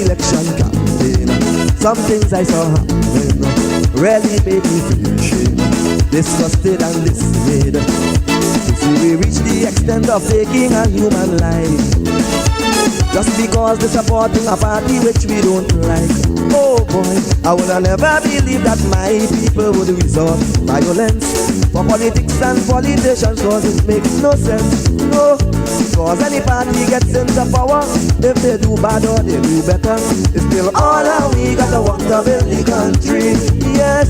election campaign, some things I saw happening really made me feel shame, disgusted and dismayed. You see, we reach the extent of taking a human life just because they're supporting a party which we don't like. Oh boy, I would have never believed that my people would resort to violence for politics and politicians, cause it makes no sense. No, cause any party gets into power, if they do bad or they do better, it's still all that we gotta work to build the country. Yes,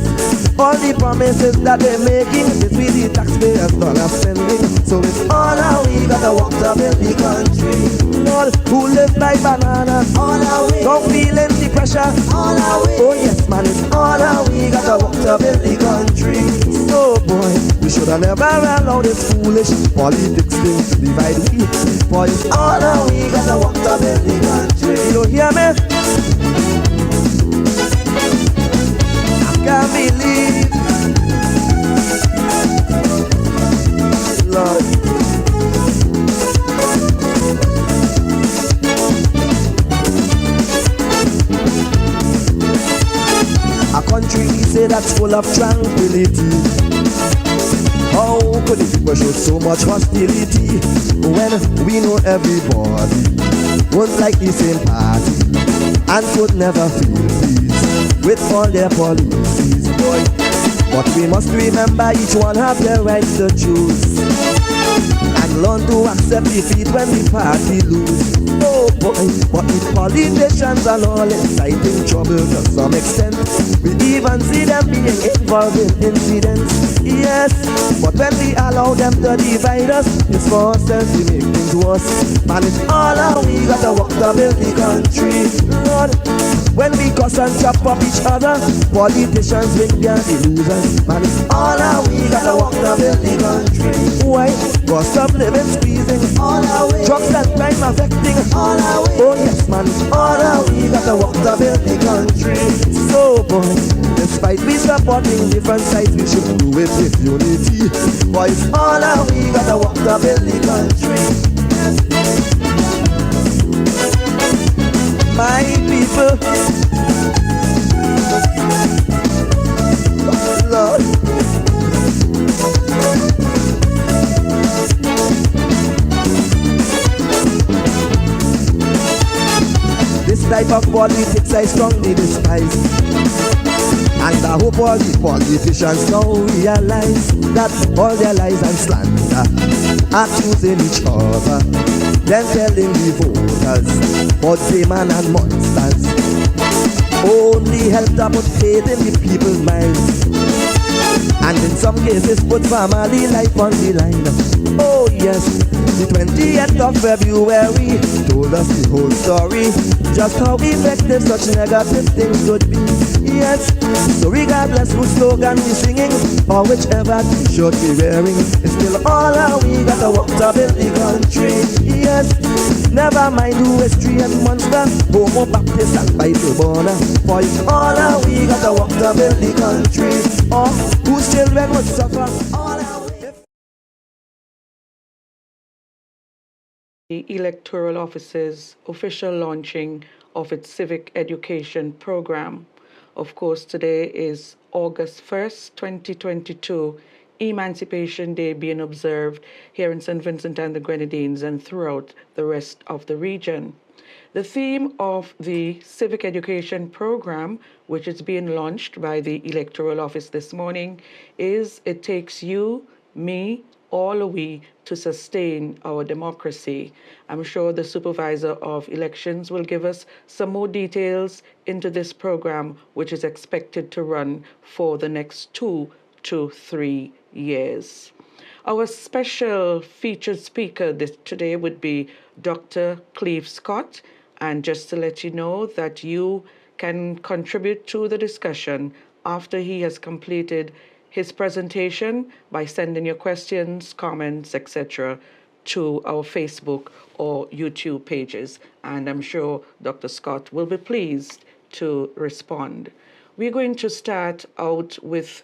all the promises that they're making is with the taxpayers' dollar spending. So it's all that we gotta work to build the country. Lord, who live by bananas, all our way, don't feel any pressure, all our way. Oh yes man, it's all our we gotta work to build the country. So boy, we should have never allowed this foolish politics thing to divide we. For it's all our we gotta work to build the country. You hear me? I can't believe, Lord. A country we say that's full of tranquility. How could the people show so much hostility when we know everybody won't like the same party and could never feel peace with all their policies, boy. But we must remember each one have their rights to choose and learn to accept defeat when the party lose. Oh boy, but the politicians and all inciting trouble to some extent. We even see them being involved in incidents. Yes, but when we allow them to divide us, it's for ourselves to make things worse. Man, it's all how we gotta work to build the country. Lord, when we cuss and chop up each other, politicians win, we are the losers. Man, it's all how we gotta work to build the country. Why? Cost of living squeezing, all our way. Drugs and crime affecting, all our way. Oh yes man, it's all how we gotta work to build the country. So boy, despite we supporting different sides, we should do it with unity. Boy, it's all how we gotta work to build the country. My people, Lord, this type of politics I strongly despise. And I hope all the politicians now realize that all their lies and slander, accusing each other, then telling the voters about the man and monsters, only help to put faith in the people's minds, and in some cases put family life on the line. Oh yes, the 20th of February told us the whole story, just how effective such negative things could be. Yes, so regardless whose slogan we singing or whichever t-shirt we wearing, it's still all how we gotta work to build the country. Yes, never mind who is tree and monster, Homo Baptist and Bible borner, for it's all how we gotta work to build the country. Or whose children would suffer, all how we. The Electoral Office's official launching of its civic education program. Of course, today is August 1st, 2022, Emancipation Day being observed here in St. Vincent and the Grenadines and throughout the rest of the region. The theme of the civic education program, which is being launched by the Electoral Office this morning, is It Takes You, Me, All We to Sustain Our Democracy. I'm sure the Supervisor of Elections will give us some more details into this program, which is expected to run for the next 2 to 3 years. Our special featured speaker today would be Dr. Cleve Scott. And just to let you know that you can contribute to the discussion after he has completed his presentation by sending your questions, comments, etc. to our Facebook or YouTube pages. And I'm sure Dr. Scott will be pleased to respond. We're going to start out with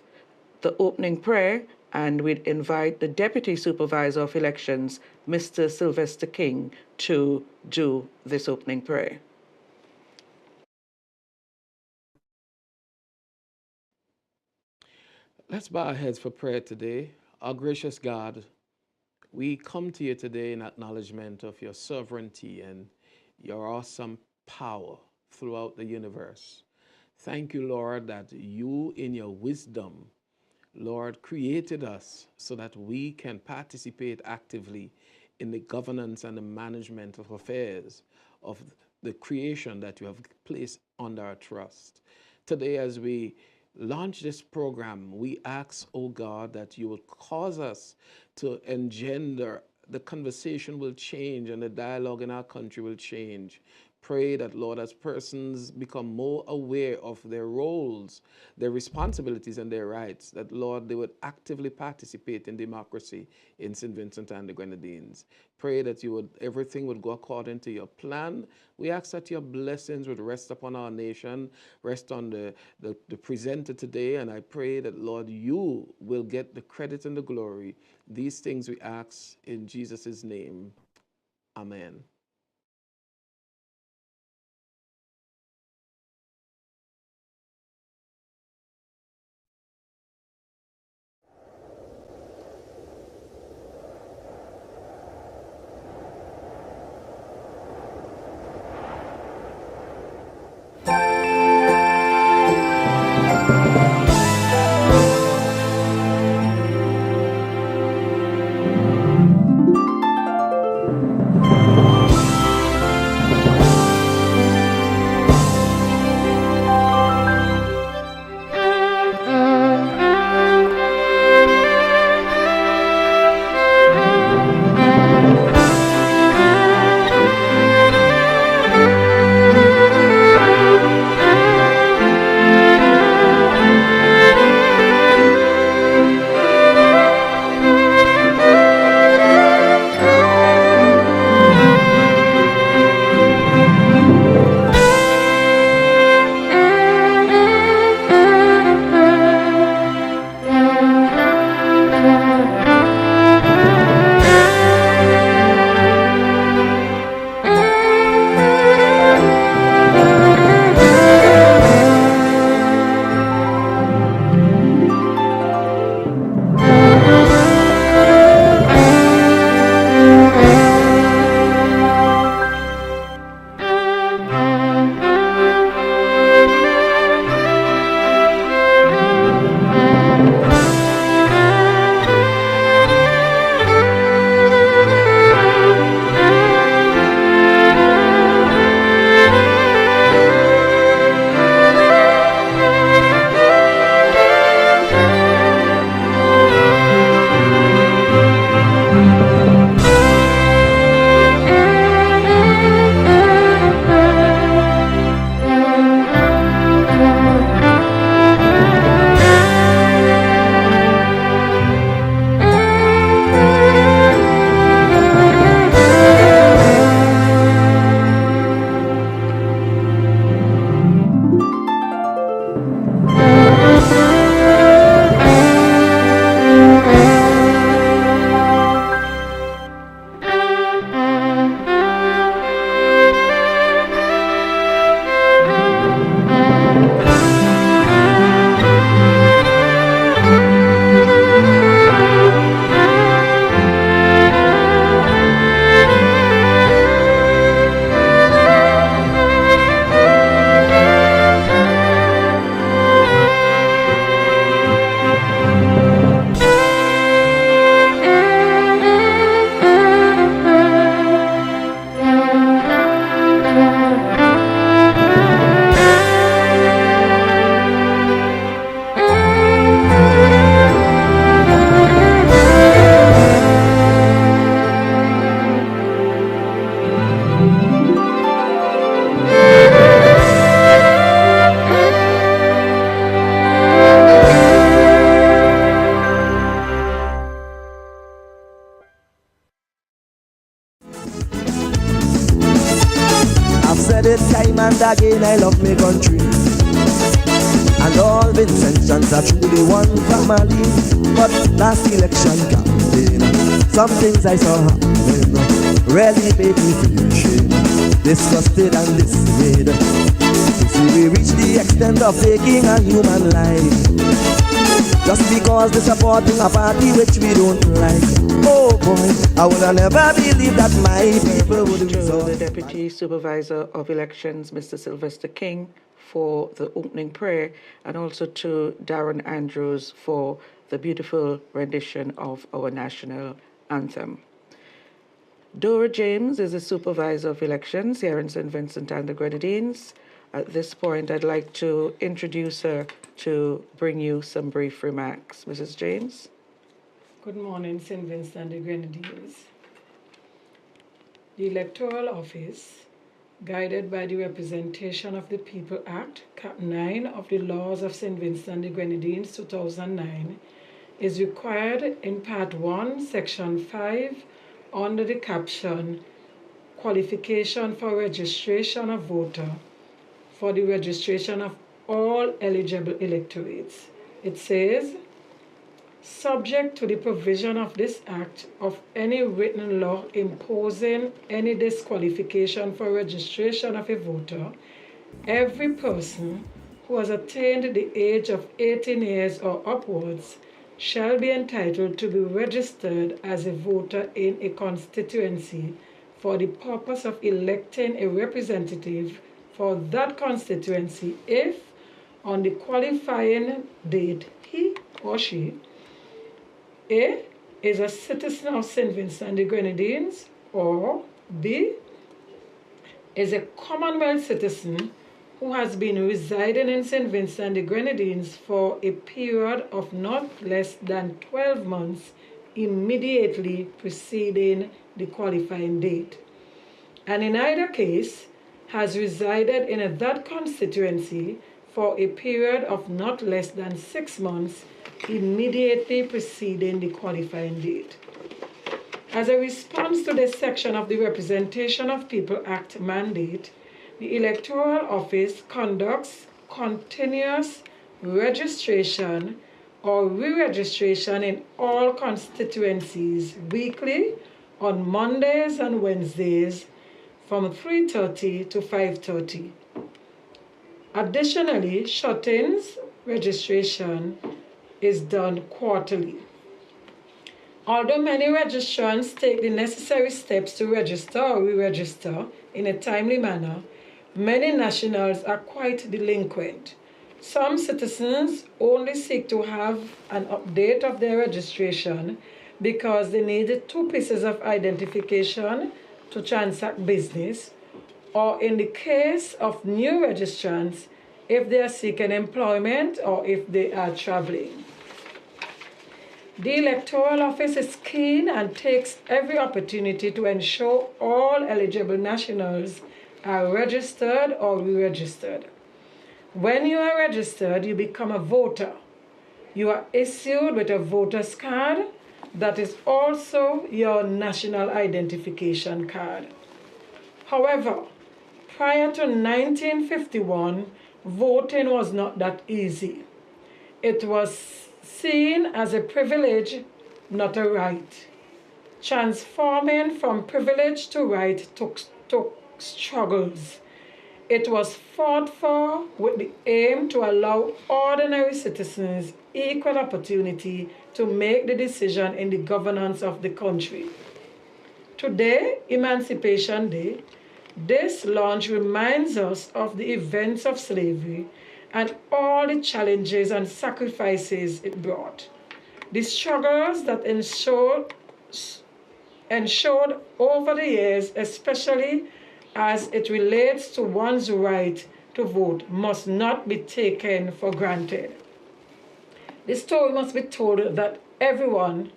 the opening prayer, and we'd invite the Deputy Supervisor of Elections, Mr. Sylvester King, to do this opening prayer. Let's bow our heads for prayer today. Our gracious God, we come to you today in acknowledgement of your sovereignty and your awesome power throughout the universe. Thank you, Lord, that you, in your wisdom, Lord, created us so that we can participate actively in the governance and the management of affairs of the creation that you have placed under our trust. Today, as we launch this program, we ask, oh God, that you will cause us to engender, the conversation will change and the dialogue in our country will change. Pray that, Lord, as persons become more aware of their roles, their responsibilities, and their rights, that, Lord, they would actively participate in democracy in St. Vincent and the Grenadines. Pray that everything would go according to your plan. We ask that your blessings would rest upon our nation, rest on the presenter today, and I pray that, Lord, you will get the credit and the glory. These things we ask in Jesus' name. Amen. I've said it time and again, I love my country. And all Vincentians are truly one family. But last election campaign, some things I saw happening really made me feel shame, disgusted and dismayed. You see, we reached the extent of taking a human life. just because they're supporting a party which we don't like. Oh boy, I would have never believed that my people would To resort. the Deputy Supervisor of Elections, Mr. Sylvester King, for the opening prayer, and also to Darren Andrews for the beautiful rendition of our national anthem. Dora James is the Supervisor of Elections here in St. Vincent and the Grenadines. At this point, I'd like to introduce her to bring you some brief remarks. Mrs. James. Good morning, St. Vincent and the Grenadines. The Electoral Office, guided by the Representation of the People Act, Cap 9 of the Laws of St. Vincent and the Grenadines 2009, is required in Part 1, Section 5, under the caption Qualification for Registration of Voter for the registration of all eligible electorates. It says, subject to the provision of this Act of any written law imposing any disqualification for registration of a voter, every person who has attained the age of 18 years or upwards shall be entitled to be registered as a voter in a constituency for the purpose of electing a representative for that constituency if, on the qualifying date, he or she A, is a citizen of St. Vincent and the Grenadines, or B, is a Commonwealth citizen who has been residing in St. Vincent and the Grenadines for a period of not less than 12 months immediately preceding the qualifying date, and in either case has resided in that constituency for a period of not less than 6 months immediately preceding the qualifying date. As a response to this section of the Representation of People Act mandate, the Electoral Office conducts continuous registration or re-registration in all constituencies weekly on Mondays and Wednesdays from 3:30 to 5:30. Additionally, shut-ins registration is done quarterly. Although many registrants take the necessary steps to register or re-register in a timely manner, many nationals are quite delinquent. Some citizens only seek to have an update of their registration because they need 2 pieces of identification to transact business, or in the case of new registrants, if they are seeking employment or if they are traveling. The Electoral Office is keen and takes every opportunity to ensure all eligible nationals are registered or re-registered. When you are registered, you become a voter. You are issued with a voter's card that is also your national identification card. However, prior to 1951, voting was not that easy. It was seen as a privilege, not a right. Transforming from privilege to right took struggles. It was fought for with the aim to allow ordinary citizens equal opportunity to make the decision in the governance of the country. Today, Emancipation Day, this launch reminds us of the events of slavery and all the challenges and sacrifices it brought. The struggles that ensured over the years, especially as it relates to one's right to vote, must not be taken for granted. The story must be told so that everyone,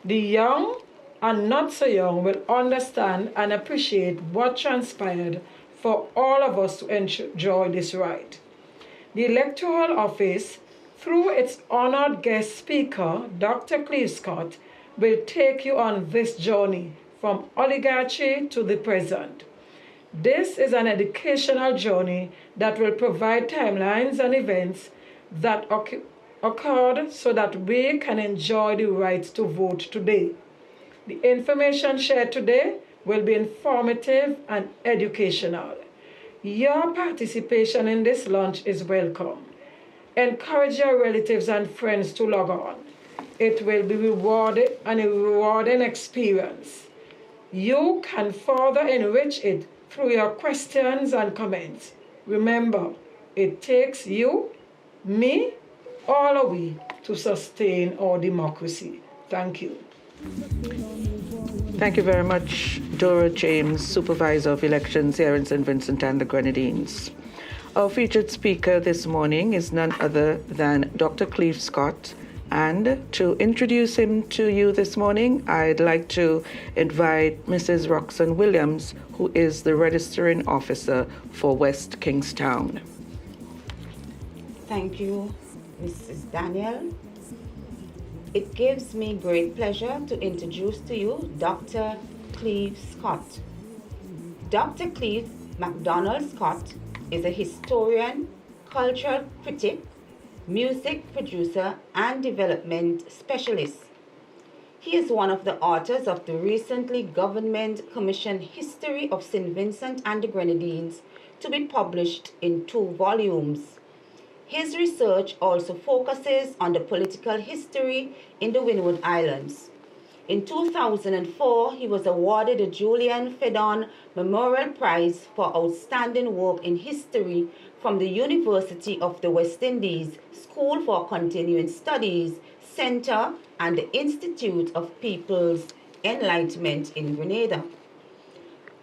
the young and not so young, will understand and appreciate what transpired for all of us to enjoy this right. The Electoral Office, through its honored guest speaker, Dr. Cleve Scott, will take you on this journey from oligarchy to the present. This is an educational journey that will provide timelines and events that occurred so that we can enjoy the right to vote today. The information shared today will be informative and educational. Your participation in this launch is welcome. Encourage your relatives and friends to log on. It will be a rewarding experience. You can further enrich it through your questions and comments. Remember, it takes you, me, all of we to sustain our democracy. Thank you. Thank you very much, Dora James, Supervisor of Elections here in St. Vincent and the Grenadines. Our featured speaker this morning is none other than Dr. Cleve Scott. And to introduce him to you this morning, I'd like to invite Mrs. Roxanne Williams, who is the Registering Officer for West Kingstown. Thank you, Mrs. Daniel. It gives me great pleasure to introduce to you Dr. Cleve Scott. Dr. Cleve MacDonald Scott is a historian, cultural critic, music producer, and development specialist. He is one of the authors of the recently government-commissioned History of St. Vincent and the Grenadines, to be published in 2 volumes. His research also focuses on the political history in the Windward Islands. In 2004, he was awarded the Julian Fedon Memorial Prize for Outstanding Work in History from the University of the West Indies School for Continuing Studies Center and the Institute of People's Enlightenment in Grenada.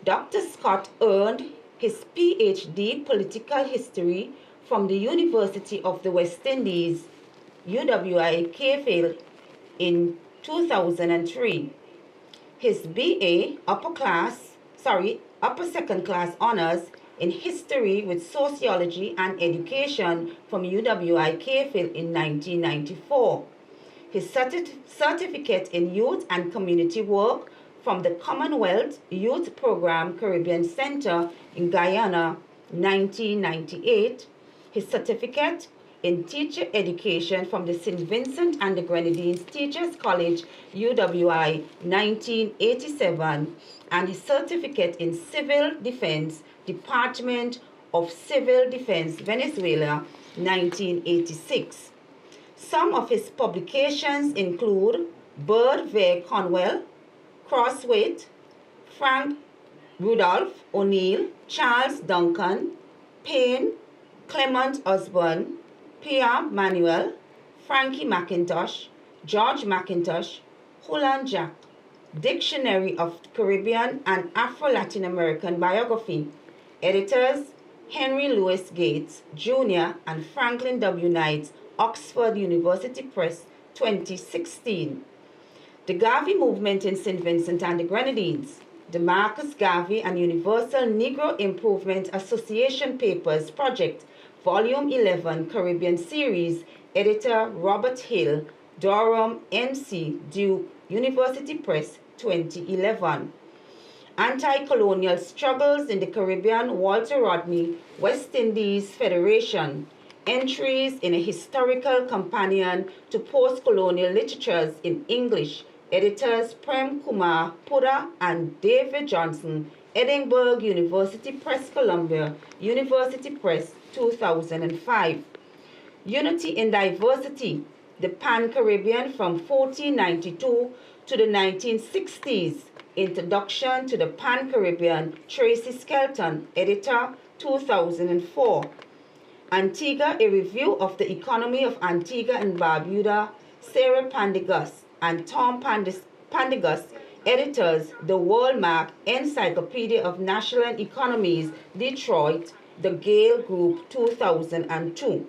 Dr. Scott earned his PhD Political History from the University of the West Indies, UWI Cavefield, in 2003. His BA upper second class honors in history with sociology and education from UWI Cavefield in 1994. His certificate in youth and community work from the Commonwealth Youth Program Caribbean Center in Guyana, 1998. His certificate in teacher education from the St. Vincent and the Grenadines Teachers College, UWI, 1987, and his certificate in civil defense, Department of Civil Defense, Venezuela, 1986. Some of his publications include Bird v. Conwell, Crossweight, Frank Rudolph O'Neill, Charles Duncan, Payne, Clement Osborne, Pierre Manuel, Frankie McIntosh, George McIntosh, Hulan Jack, Dictionary of Caribbean and Afro-Latin American Biography. Editors, Henry Louis Gates, Jr. and Franklin W. Knight, Oxford University Press, 2016. The Garvey Movement in St. Vincent and the Grenadines. The Marcus Garvey and Universal Negro Improvement Association Papers Project, Volume 11, Caribbean Series, Editor Robert Hill, Durham, NC, Duke University Press, 2011. Anti-Colonial Struggles in the Caribbean, Walter Rodney, West Indies Federation. Entries in a Historical Companion to Post-Colonial Literatures in English. Editors Prem Kumar Pura and David Johnson, Edinburgh University Press, Columbia University Press, 2005. Unity in Diversity, the Pan-Caribbean from 1492 to the 1960s. Introduction to the Pan-Caribbean, Tracy Skelton, Editor, 2004. Antigua, a Review of the Economy of Antigua and Barbuda, Sarah Pandigas and Tom Pandigas, Editors, The Worldmark Encyclopedia of National Economies, Detroit, The Gale Group, 2002.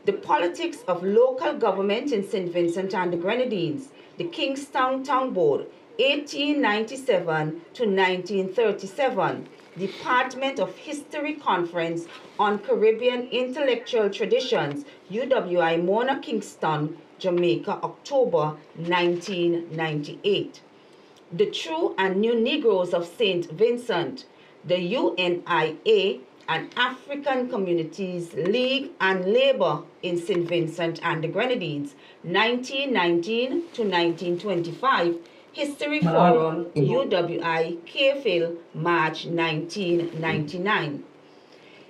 The Politics of Local Government in St. Vincent and the Grenadines, the Kingstown Town Board, 1897 to 1937. Department of History Conference on Caribbean Intellectual Traditions, UWI Mona Kingston, Jamaica, October 1998. The True and New Negroes of St. Vincent, the UNIA and African Communities League and Labor in St. Vincent and the Grenadines, 1919 to 1925. History Forum, UWI, Cavefield, March 1999.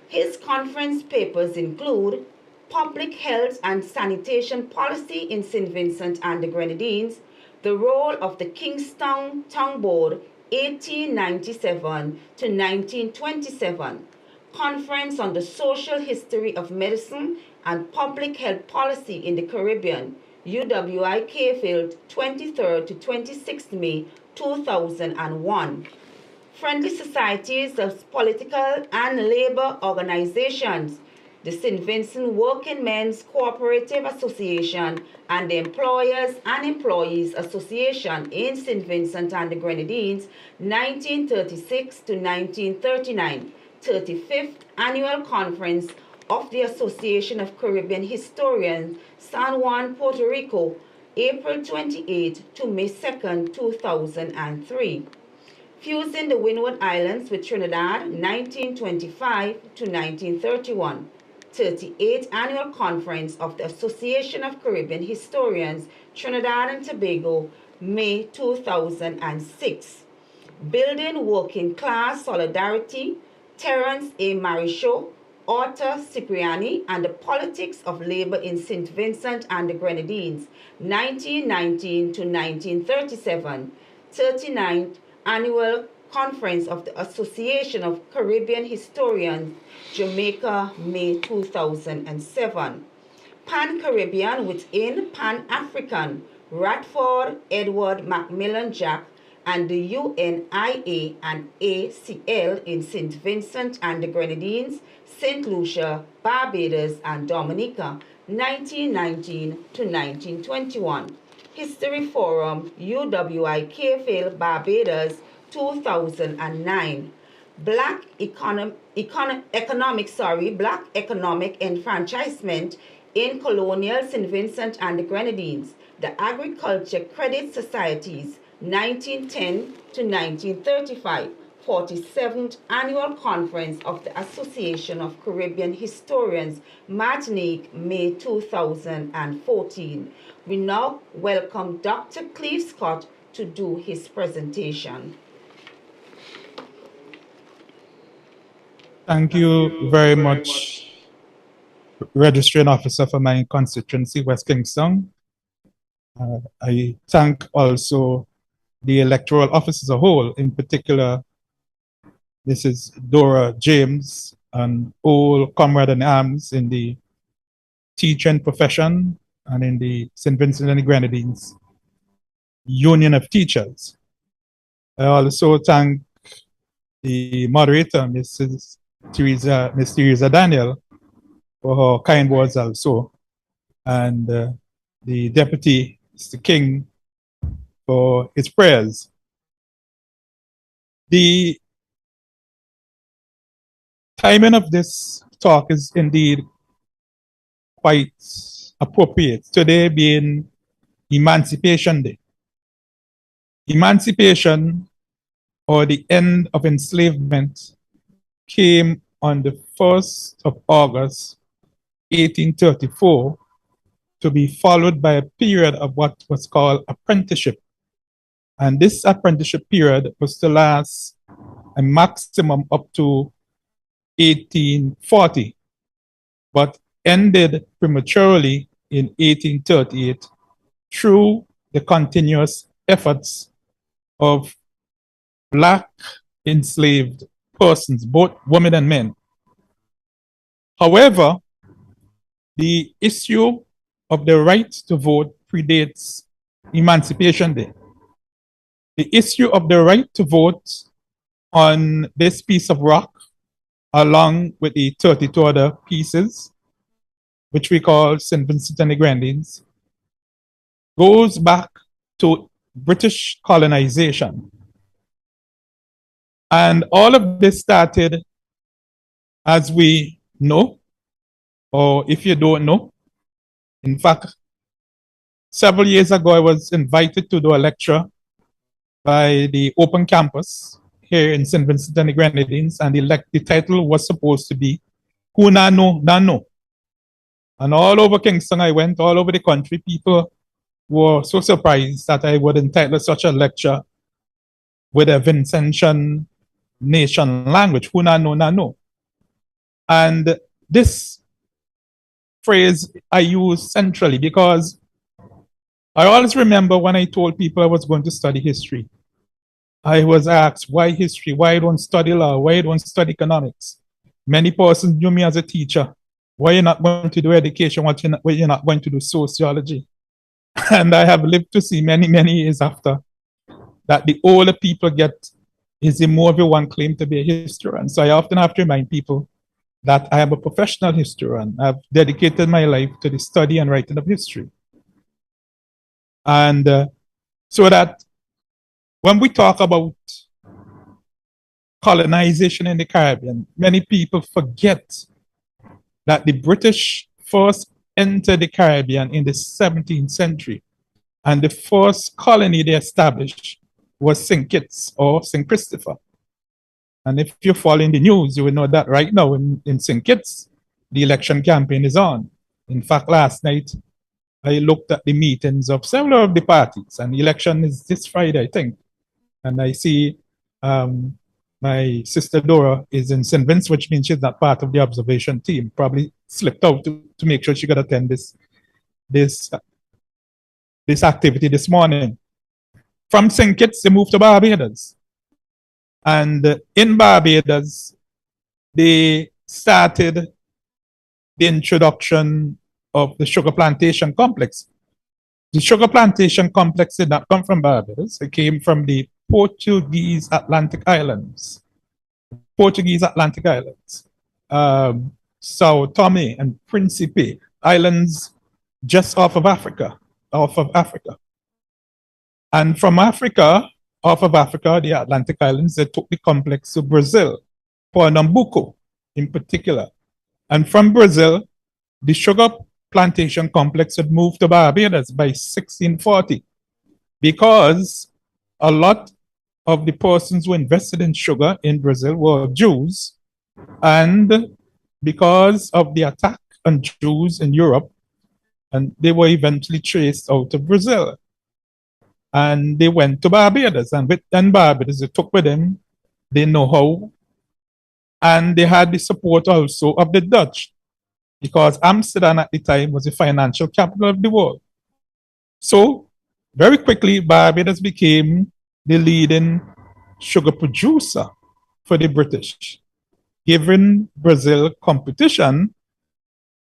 His conference papers include public health and sanitation policy in St. Vincent and the Grenadines, the role of the Kingstown Town Board 1897 to 1927, Conference on the Social History of Medicine and Public Health Policy in the Caribbean, UWI Field 23rd to 26th May 2001. Friendly societies of political and labor organizations, the St. Vincent Working Men's Cooperative Association and the Employers and Employees Association in St. Vincent and the Grenadines, 1936 to 1939, 35th Annual Conference of the Association of Caribbean Historians, San Juan, Puerto Rico, April 28 to May 2, 2003. Fusing the Windward Islands with Trinidad, 1925 to 1931. 38th Annual Conference of the Association of Caribbean Historians, Trinidad and Tobago, May 2006. Building Working Class Solidarity, Terence A. Marichaud, Arthur Cipriani, and the Politics of Labor in St. Vincent and the Grenadines, 1919 to 1937. 39th Annual Conference of the Association of Caribbean Historians, Jamaica, May 2007. Pan-Caribbean within Pan-African, Radford Edward Macmillan Jack, and the UNIA and ACL in St. Vincent and the Grenadines, St. Lucia, Barbados, and Dominica, 1919 to 1921. History Forum, UWI Cayfield, Barbados, 2009. Black economic enfranchisement in colonial St. Vincent and the Grenadines, the Agriculture Credit Societies, 1910 to 1935, 47th Annual Conference of the Association of Caribbean Historians, Martinique, May 2014. We now welcome Dr. Cleve Scott to do his presentation. Thank you very much, Registering Officer for my constituency, West Kingston. I thank also the electoral office as a whole, in particular, Mrs. Dora James, an old comrade in arms in the teaching profession and in the St. Vincent and the Grenadines Union of Teachers. I also thank the moderator, Miss Teresa Daniel, for her kind words also, and the deputy, Mr. King, for his prayers. The timing of this talk is indeed quite appropriate, today being Emancipation Day. Emancipation, or the end of enslavement, came on the 1st of August, 1834, to be followed by a period of what was called apprenticeship. And this apprenticeship period was to last a maximum up to 1840, but ended prematurely in 1838 through the continuous efforts of Black enslaved persons, both women and men. However, the issue of the right to vote predates Emancipation Day. The issue of the right to vote on this piece of rock, along with the 32 other pieces, which we call St. Vincent and the Grenadines, goes back to British colonization. And all of this started, as we know, or if you don't know. In fact, several years ago, I was invited to do a lecture by the Open Campus here in St. Vincent and the Grenadines, and the title was supposed to be Who Na Know, Na Know. And all over Kingston, I went all over the country. People were so surprised that I would entitle such a lecture with a Vincentian nation language, Who Na Know, Na Know. And this phrase I use centrally because I always remember when I told people I was going to study history. I was asked, why history? Why don't study law? Why don't study economics? Many persons knew me as a teacher. Why you're not going to do education? Why you're not going to do sociology? And I have lived to see many, many years after that the older people get is the more everyone claim to be a historian. So I often have to remind people that I am a professional historian. I've dedicated my life to the study and writing of history. And so that when we talk about colonization in the Caribbean, many people forget that the British first entered the Caribbean in the 17th century. And the first colony they established was St. Kitts or St. Christopher. And if you're following the news, you will know that right now in St. Kitts, the election campaign is on. In fact, last night, I looked at the meetings of several of the parties, and the election is this Friday, I think. And I see my sister Dora is in St. Vincent, which means she's not part of the observation team, probably slipped out to make sure she could attend this activity this morning. From St. Kitts, they moved to Barbados. And in Barbados, they started the introduction of the sugar plantation complex. The sugar plantation complex did not come from Barbados. It came from the Portuguese Atlantic Islands. Sao Tome and Principe, islands just off of Africa. And from Africa, off of Africa, the Atlantic Islands, they took the complex to Brazil, Pernambuco in particular. And from Brazil, the sugar plantation complex had moved to Barbados by 1640 because a lot of the persons who invested in sugar in Brazil were Jews. And because of the attack on Jews in Europe, and they were eventually traced out of Brazil. And they went to Barbados, and within Barbados, they took with them the know-how, and they had the support also of the Dutch, because Amsterdam at the time was the financial capital of the world. So very quickly, Barbados became the leading sugar producer for the British, giving Brazil competition.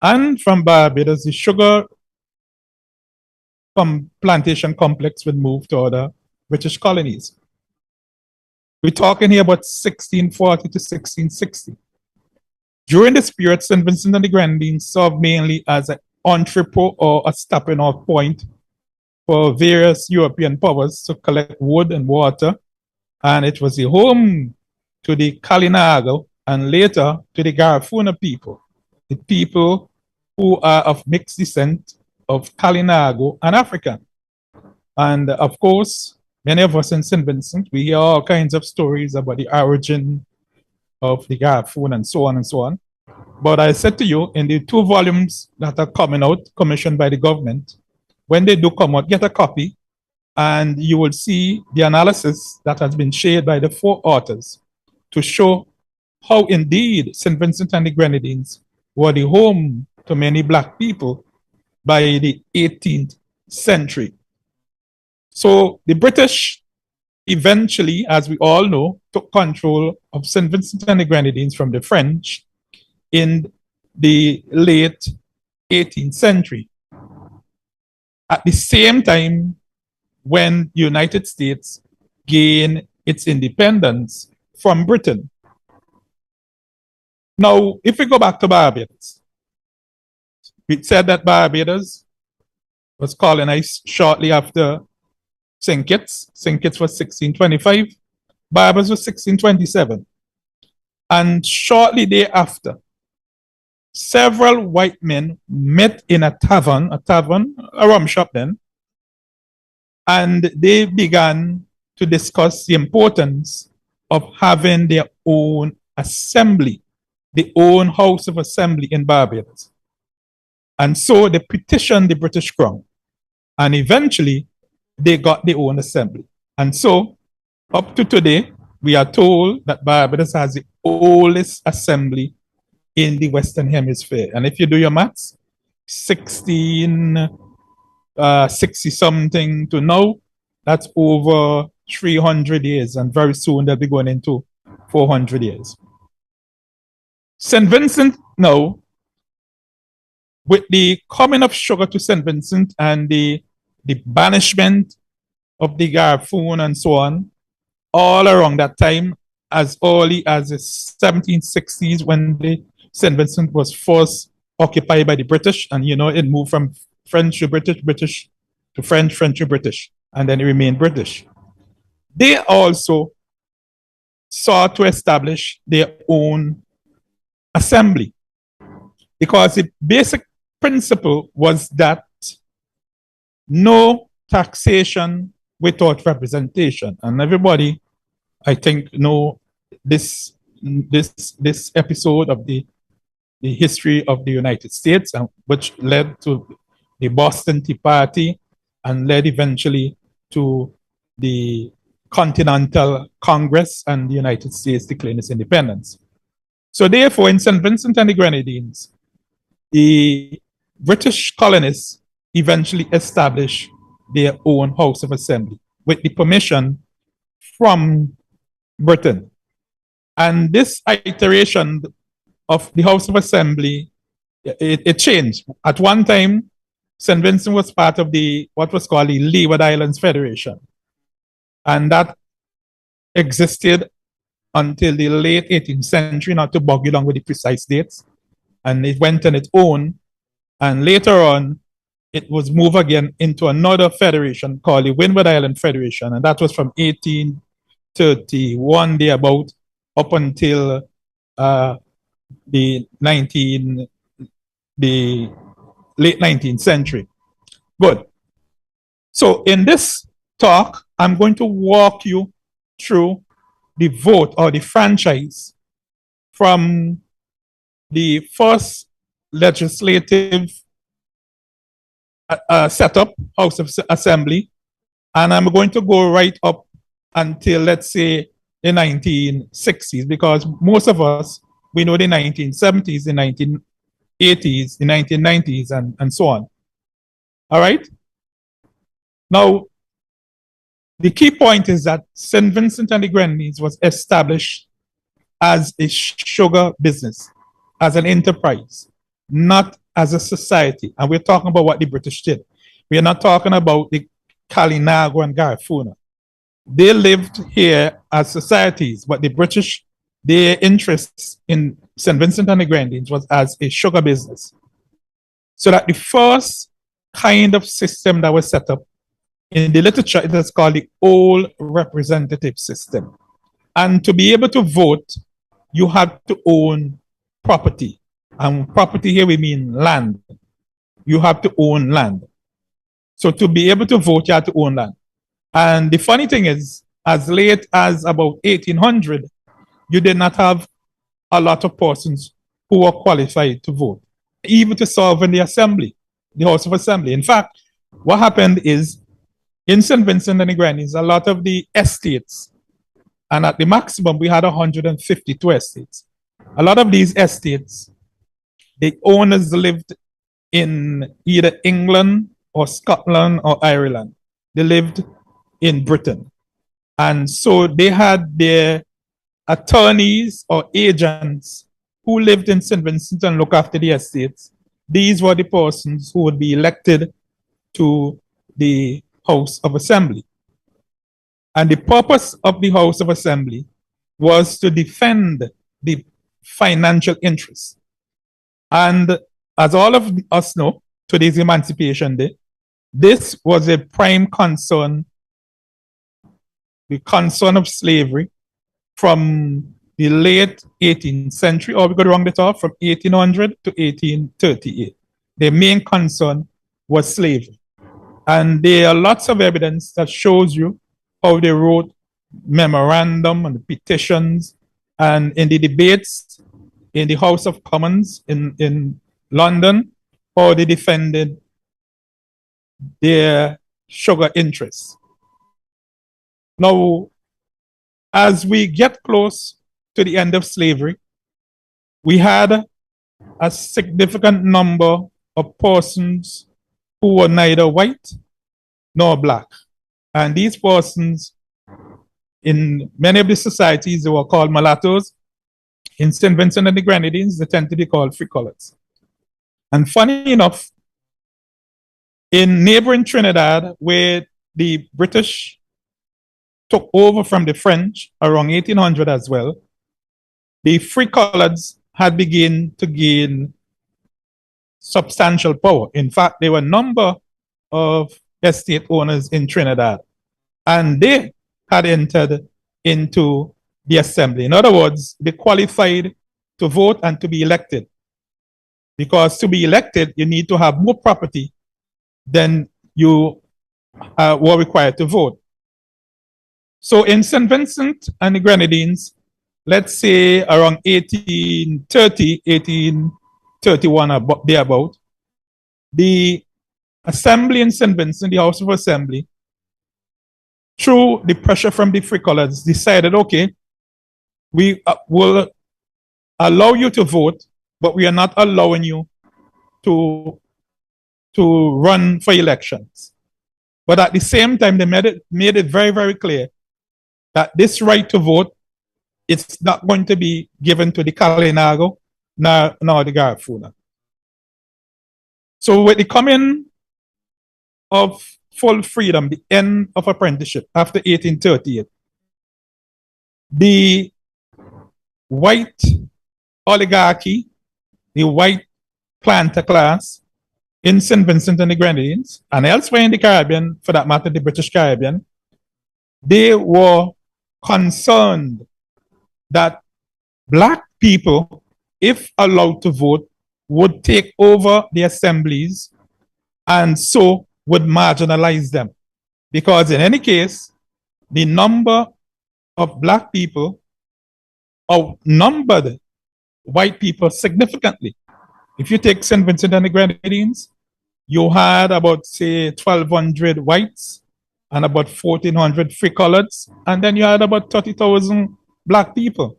And from Barbados, the sugar plantation complex would move to other British colonies. We're talking here about 1640 to 1660. During this period, St. Vincent and the Grenadines served mainly as an entrepot or a stopping off point for various European powers to collect wood and water. And it was the home to the Kalinago and later to the Garifuna people, the people who are of mixed descent of Kalinago and African. And of course, many of us in St. Vincent, we hear all kinds of stories about the origin of the Garifuna and so on and so on. But I said to you, in the 2 volumes that are coming out, commissioned by the government, when they do come out, get a copy, and you will see the analysis that has been shared by the 4 authors to show how indeed St. Vincent and the Grenadines were the home to many Black people by the 18th century. So the British eventually, as we all know, took control of St. Vincent and the Grenadines from the French in the late 18th century. At the same time, when the United States gained its independence from Britain. Now, if we go back to Barbados, we said that Barbados was colonized shortly after St. Kitts. St. Kitts was 1625. Barbados was 1627. And shortly thereafter, several white men met in a tavern, a rum shop then, and they began to discuss the importance of having their own assembly, their own House of Assembly in Barbados. And so they petitioned the British Crown, and eventually they got their own assembly. And so up to today, we are told that Barbados has the oldest assembly in the Western Hemisphere. And if you do your maths, 1660 something to now, that's over 300 years, and very soon they'll be going into 400 years. St. Vincent now, with the coming of sugar to St. Vincent and the banishment of the Garifuna and so on, all around that time, as early as the 1760s, when the St. Vincent was first occupied by the British, and it moved from French to British, British to French, French to British, and then it remained British. They also sought to establish their own assembly, because the basic principle was that no taxation without representation. And everybody, I think, know this episode of the history of the United States, which led to the Boston Tea Party and led eventually to the Continental Congress and the United States declaring its independence. So therefore, in St. Vincent and the Grenadines, the British colonists eventually established their own House of Assembly with the permission from Britain. And this iteration of the House of Assembly, it changed. At one time, St. Vincent was part of what was called the Leeward Islands Federation. And that existed until the late 18th century, not to bog you down with the precise dates. And it went on its own. And later on, it was moved again into another federation called the Windward Island Federation. And that was from 1831 thereabout up until the late 19th century. Good. So in this talk, I'm going to walk you through the vote or the franchise from the first legislative setup, House of Assembly, and I'm going to go right up until, let's say, the 1960s, because most of us, we know the 1970s, the 1980s, the 1990s, and so on. All right? Now, the key point is that St. Vincent and the Grenadines was established as a sugar business, as an enterprise, not as a society. And we're talking about what the British did. We are not talking about the Kalinago and Garifuna. They lived here as societies, but the British, their interests in St. Vincent and the Grenadines was as a sugar business. So that the first kind of system that was set up in the literature, it is called the old representative system. And to be able to vote, you had to own property. And property here, we mean land. You have to own land. So to be able to vote, you had to own land. And the funny thing is, as late as about 1800, you did not have a lot of persons who were qualified to vote, even to serve in the assembly, the House of Assembly. In fact, what happened is, in St. Vincent and the Grenadines, a lot of the estates, and at the maximum, we had 152 estates. A lot of these estates, the owners lived in either England or Scotland or Ireland. They lived in Britain. And so they had their attorneys or agents who lived in St. Vincent and looked after the estates. These were the persons who would be elected to the House of Assembly. And the purpose of the House of Assembly was to defend the financial interests. And as all of us know, today's Emancipation Day, this was a prime concern, the concern of slavery from the late 18th century, or we go wrong that off, from 1800 to 1838. The main concern was slavery. And there are lots of evidence that shows you how they wrote memorandum and petitions, and in the debates in the House of Commons in London, how they defended their sugar interests. Now, as we get close to the end of slavery, we had a significant number of persons who were neither white nor black. And these persons, in many of the societies, they were called mulattoes. In St. Vincent and the Grenadines, they tend to be called free colors. And funny enough, in neighboring Trinidad, where the British took over from the French around 1800 as well, the free colors had begun to gain substantial power. In fact, there were a number of estate owners in Trinidad, and they had entered into the assembly. In other words, they qualified to vote and to be elected. Because to be elected, you need to have more property than you were required to vote. So in St. Vincent and the Grenadines, let's say around 1830, 1831, thereabout, the assembly in St. Vincent, the House of Assembly, through the pressure from the free colors, decided, okay, we will allow you to vote, but we are not allowing you to run for elections. But at the same time, they made it very, very clear that this right to vote, it's not going to be given to the Kalinago nor the Garifuna. So with the coming of full freedom, the end of apprenticeship after 1838, the white oligarchy, the white planter class in St. Vincent and the Grenadines, and elsewhere in the Caribbean, for that matter, the British Caribbean, they were concerned that black people, if allowed to vote, would take over the assemblies and so would marginalize them. Because in any case, the number of black people outnumbered white people significantly. If you take St. Vincent and the Grenadines, you had about, say, 1,200 whites and about 1,400 free coloreds, and then you had about 30,000 black people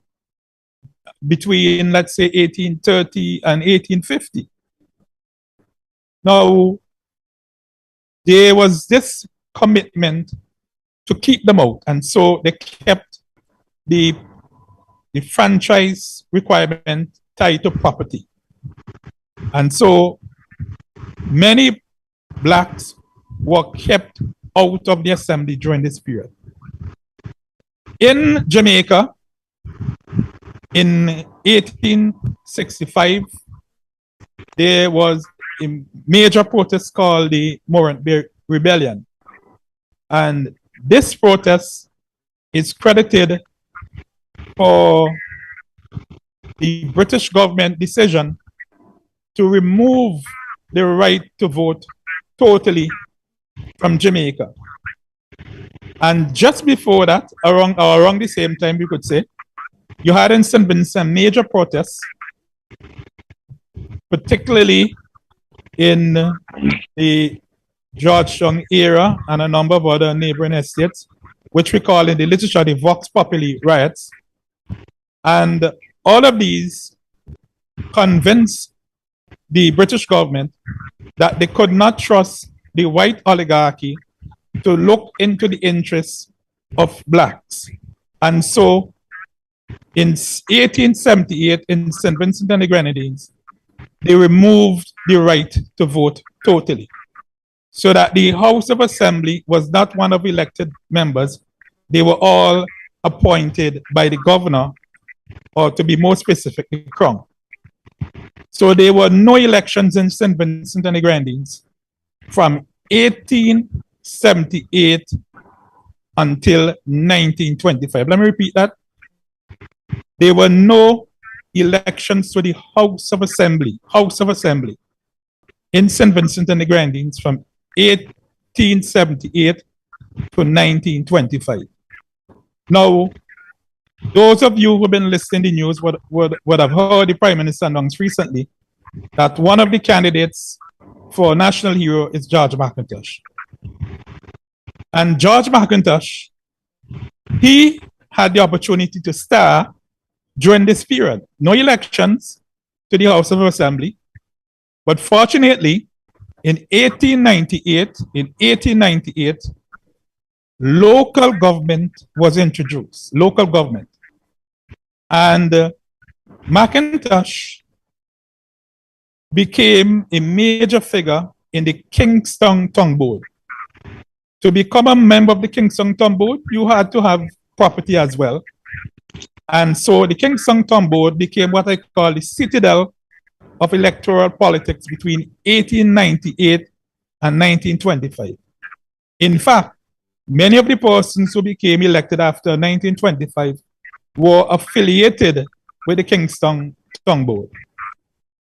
between, let's say, 1830 and 1850. Now, there was this commitment to keep them out, and so they kept the franchise requirement tied to property. And so many blacks were kept out of the assembly during this period. In Jamaica, in 1865, there was a major protest called the Morant Rebellion. And this protest is credited for the British government decision to remove the right to vote totally from Jamaica. And just before that, around the same time, we could say, you had in St. Vincent major protests, particularly in the Georgetown era and a number of other neighboring estates, which we call in the literature the Vox Populi riots. And all of these convinced the British government that they could not trust the white oligarchy to look into the interests of blacks. And so in 1878 in St. Vincent and the Grenadines, they removed the right to vote totally, so that the House of Assembly was not one of elected members. They were all appointed by the governor, or to be more specific, the Crown. So there were no elections in St. Vincent and the Grenadines from 1878 until 1925. Let me repeat that. There were no elections to the House of Assembly in St. Vincent and the Grenadines from 1878 to 1925. Now, those of you who have been listening to the news would have heard the Prime Minister announce recently that one of the candidates for national hero is George McIntosh. And George McIntosh, he had the opportunity to star during this period. No elections to the House of Assembly, But fortunately, in 1898, local government was introduced, local government. And McIntosh became a major figure in the Kingston Tongue Board. To become a member of the Kingston Tongue Board, you had to have property as well. And so the Kingston Tongue Board became what I call the citadel of electoral politics between 1898 and 1925. In fact, many of the persons who became elected after 1925 were affiliated with the Kingston Tongue Board.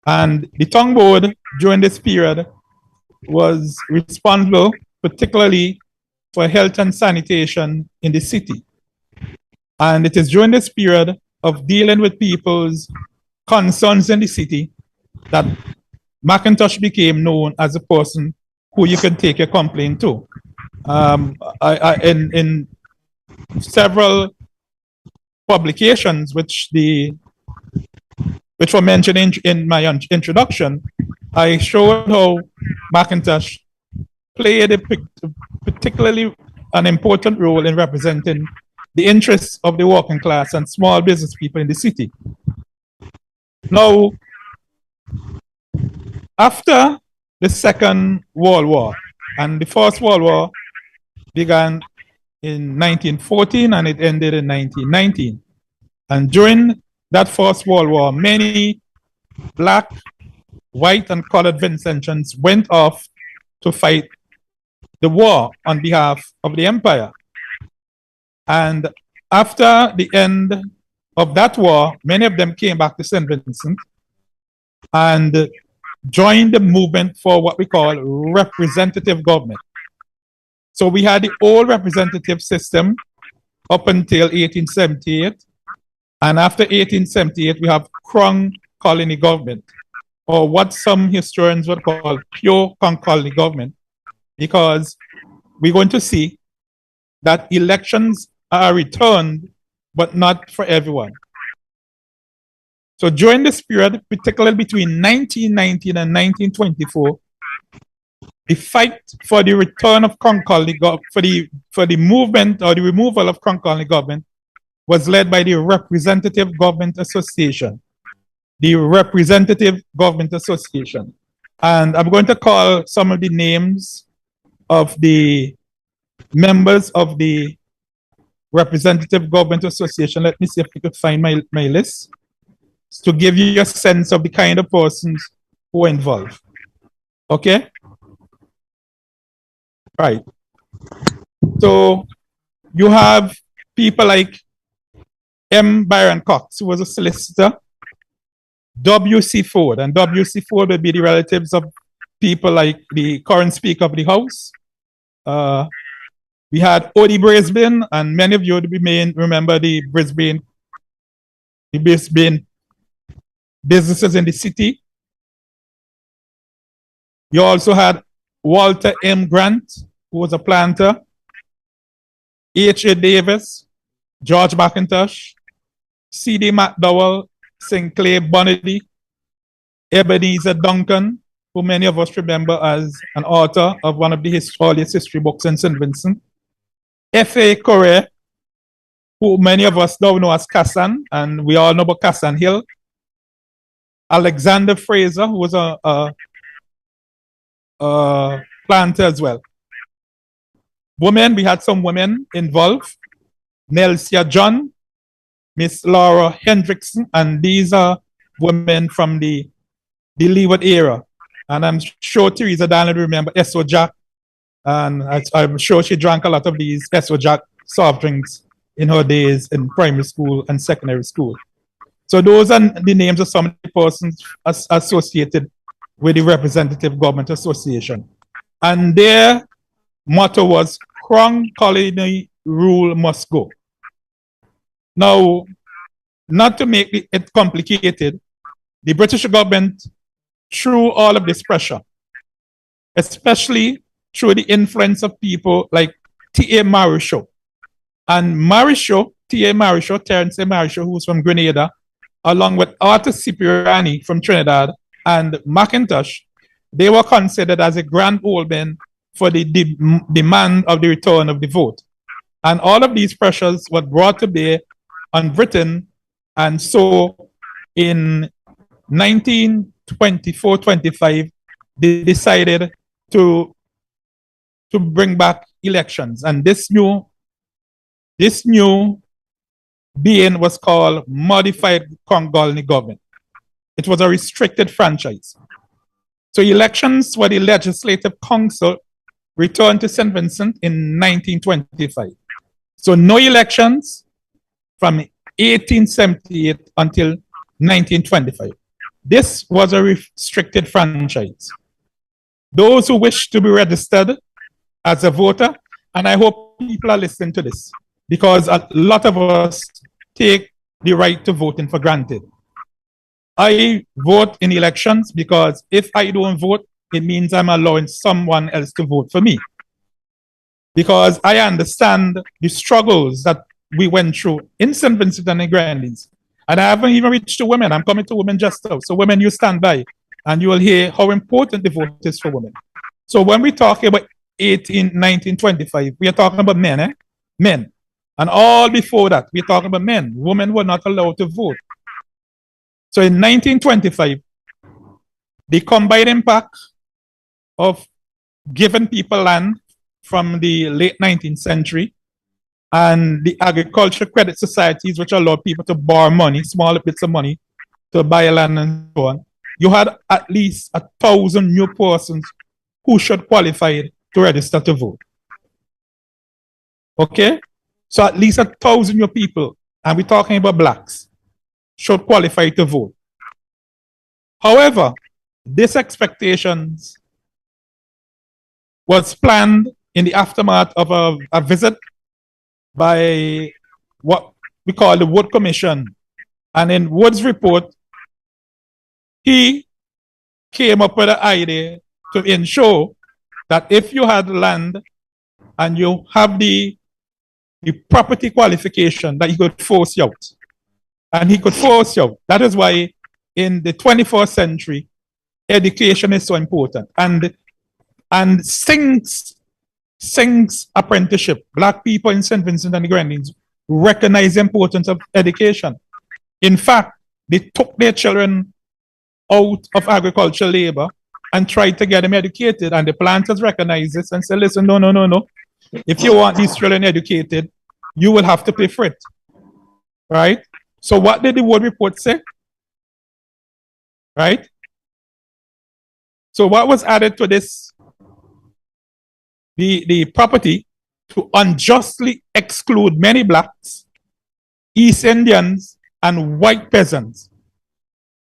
And the Tongue Board during this period was responsible particularly for health and sanitation in the city. And it is during this period of dealing with people's concerns in the city that McIntosh became known as a person who you can take a complaint to. In several publications which were mentioned in my introduction, I showed how McIntosh played a particularly an important role in representing the interests of the working class and small business people in the city. Now, after the Second World War, and the First World War began in 1914 and it ended in 1919. And during that First World War, many black, white, and colored Vincentians went off to fight the war on behalf of the empire. And after the end of that war, many of them came back to St. Vincent and joined the movement for what we call representative government. So we had the old representative system up until 1878. And after 1878, we have Crown colony government, or what some historians would call pure Crown colony government, because we're going to see that elections are returned, but not for everyone. So during this period, particularly between 1919 and 1924, the fight for the return of Crown colony for the movement or the removal of Crown colony government was led by the Representative Government Association. The Representative Government Association. And I'm going to call some of the names of the members of the Representative Government Association. Let me see if I could find my list to give you a sense of the kind of persons who are involved. Okay? Right. So you have people like M. Byron Cox, who was a solicitor, W.C. Ford, and W.C. Ford would be the relatives of people like the current Speaker of the House. We had Odie Brisbane, and many of you may remember the Brisbane businesses in the city. You also had Walter M. Grant, who was a planter, H.A. Davis, George McIntosh, C.D. McDowell, Sinclair Bonady, Ebenezer Duncan, who many of us remember as an author of one of the earliest history books in St. Vincent, F.A. Correa, who many of us now know as Cassan, and we all know about Cassan Hill, Alexander Fraser, who was a planter as well. Women, we had some women involved. Nelsia John, Miss Laura Hendrickson, and these are women from the Leeward era. And I'm sure Teresa Daniel remember S.O. Jack, and I'm sure she drank a lot of these S.O. Jack soft drinks in her days in primary school and secondary school. So those are the names of some of the persons associated with the Representative Government Association. And their motto was, Crown colony rule must go. Now, not to make it complicated, the British government, through all of this pressure, especially through the influence of people like T.A. Marisho. And Marisho, T.A. Marisho, Terence A. Marisho, who was from Grenada, along with Arthur Cipriani from Trinidad, and McIntosh, they were considered as a grand old men for the demand of the return of the vote. And all of these pressures were brought to bear on Britain. And so in 1924-25, they decided to bring back elections. And this new being was called Modified Colony Government. It was a restricted franchise. So elections for the Legislative Council returned to St. Vincent in 1925. So no elections from 1878 until 1925. This was a restricted franchise. Those who wish to be registered as a voter, and I hope people are listening to this, because a lot of us take the right to voting for granted. I vote in elections because if I don't vote, it means I'm allowing someone else to vote for me. Because I understand the struggles that we went through in St. Vincent and the Grenadines. And I haven't even reached to women. I'm coming to women just now. So women, you stand by and you will hear how important the vote is for women. So when we talk about 1925, we are talking about men, Men. And all before that, we're talking about men. Women were not allowed to vote. So in 1925, the combined impact of giving people land from the late 19th century and the agriculture credit societies, which allowed people to borrow money, small bits of money, to buy land and so on, you had at least 1,000 new persons who should qualify to register to vote. Okay? So at least 1,000 new people, and we're talking about blacks, should qualify to vote. However, this expectations was planned in the aftermath of a visit by what we call the Wood Commission. And in Wood's report, he came up with an idea to ensure that if you had land and you have the property qualification, that he could force you out. And he could force you out. That is why in the 21st century, education is so important. And since apprenticeship, Black people in St. Vincent and the Grenadines recognize the importance of education. In fact, they took their children out of agricultural labor and tried to get them educated. And the planters recognized this and said, listen, no. If you want these children educated, you will have to pay for it. Right? So what did the Wood report say? Right? So what was added to this? The property to unjustly exclude many blacks, East Indians, and white peasants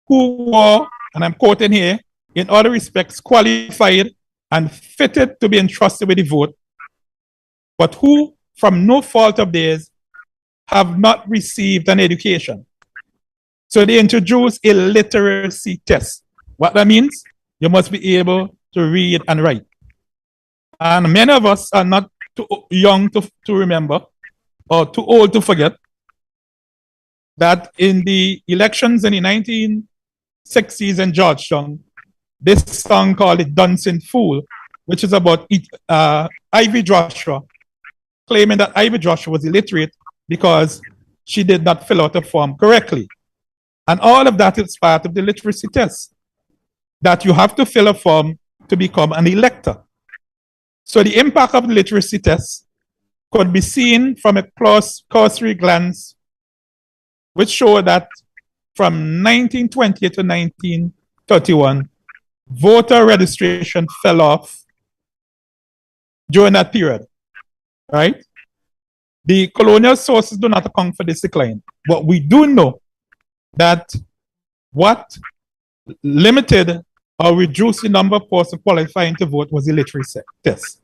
who were, and I'm quoting here, in other respects qualified and fitted to be entrusted with the vote, but who, from no fault of theirs, have not received an education. So they introduced a literacy test. What that means? You must be able to read and write. And many of us are not too young to remember or too old to forget that in the elections in the 1960s in Georgetown, this song called the Dancing Fool, which is about Ivy Joshua, claiming that Ivy Joshua was illiterate because she did not fill out a form correctly. And all of that is part of the literacy test, that you have to fill a form to become an elector. So the impact of the literacy test could be seen from a cursory glance, which show that from 1920 to 1931, voter registration fell off during that period, right? The colonial sources do not account for this decline, but we do know that what limited or reduced the number of persons qualifying to vote was the literacy test.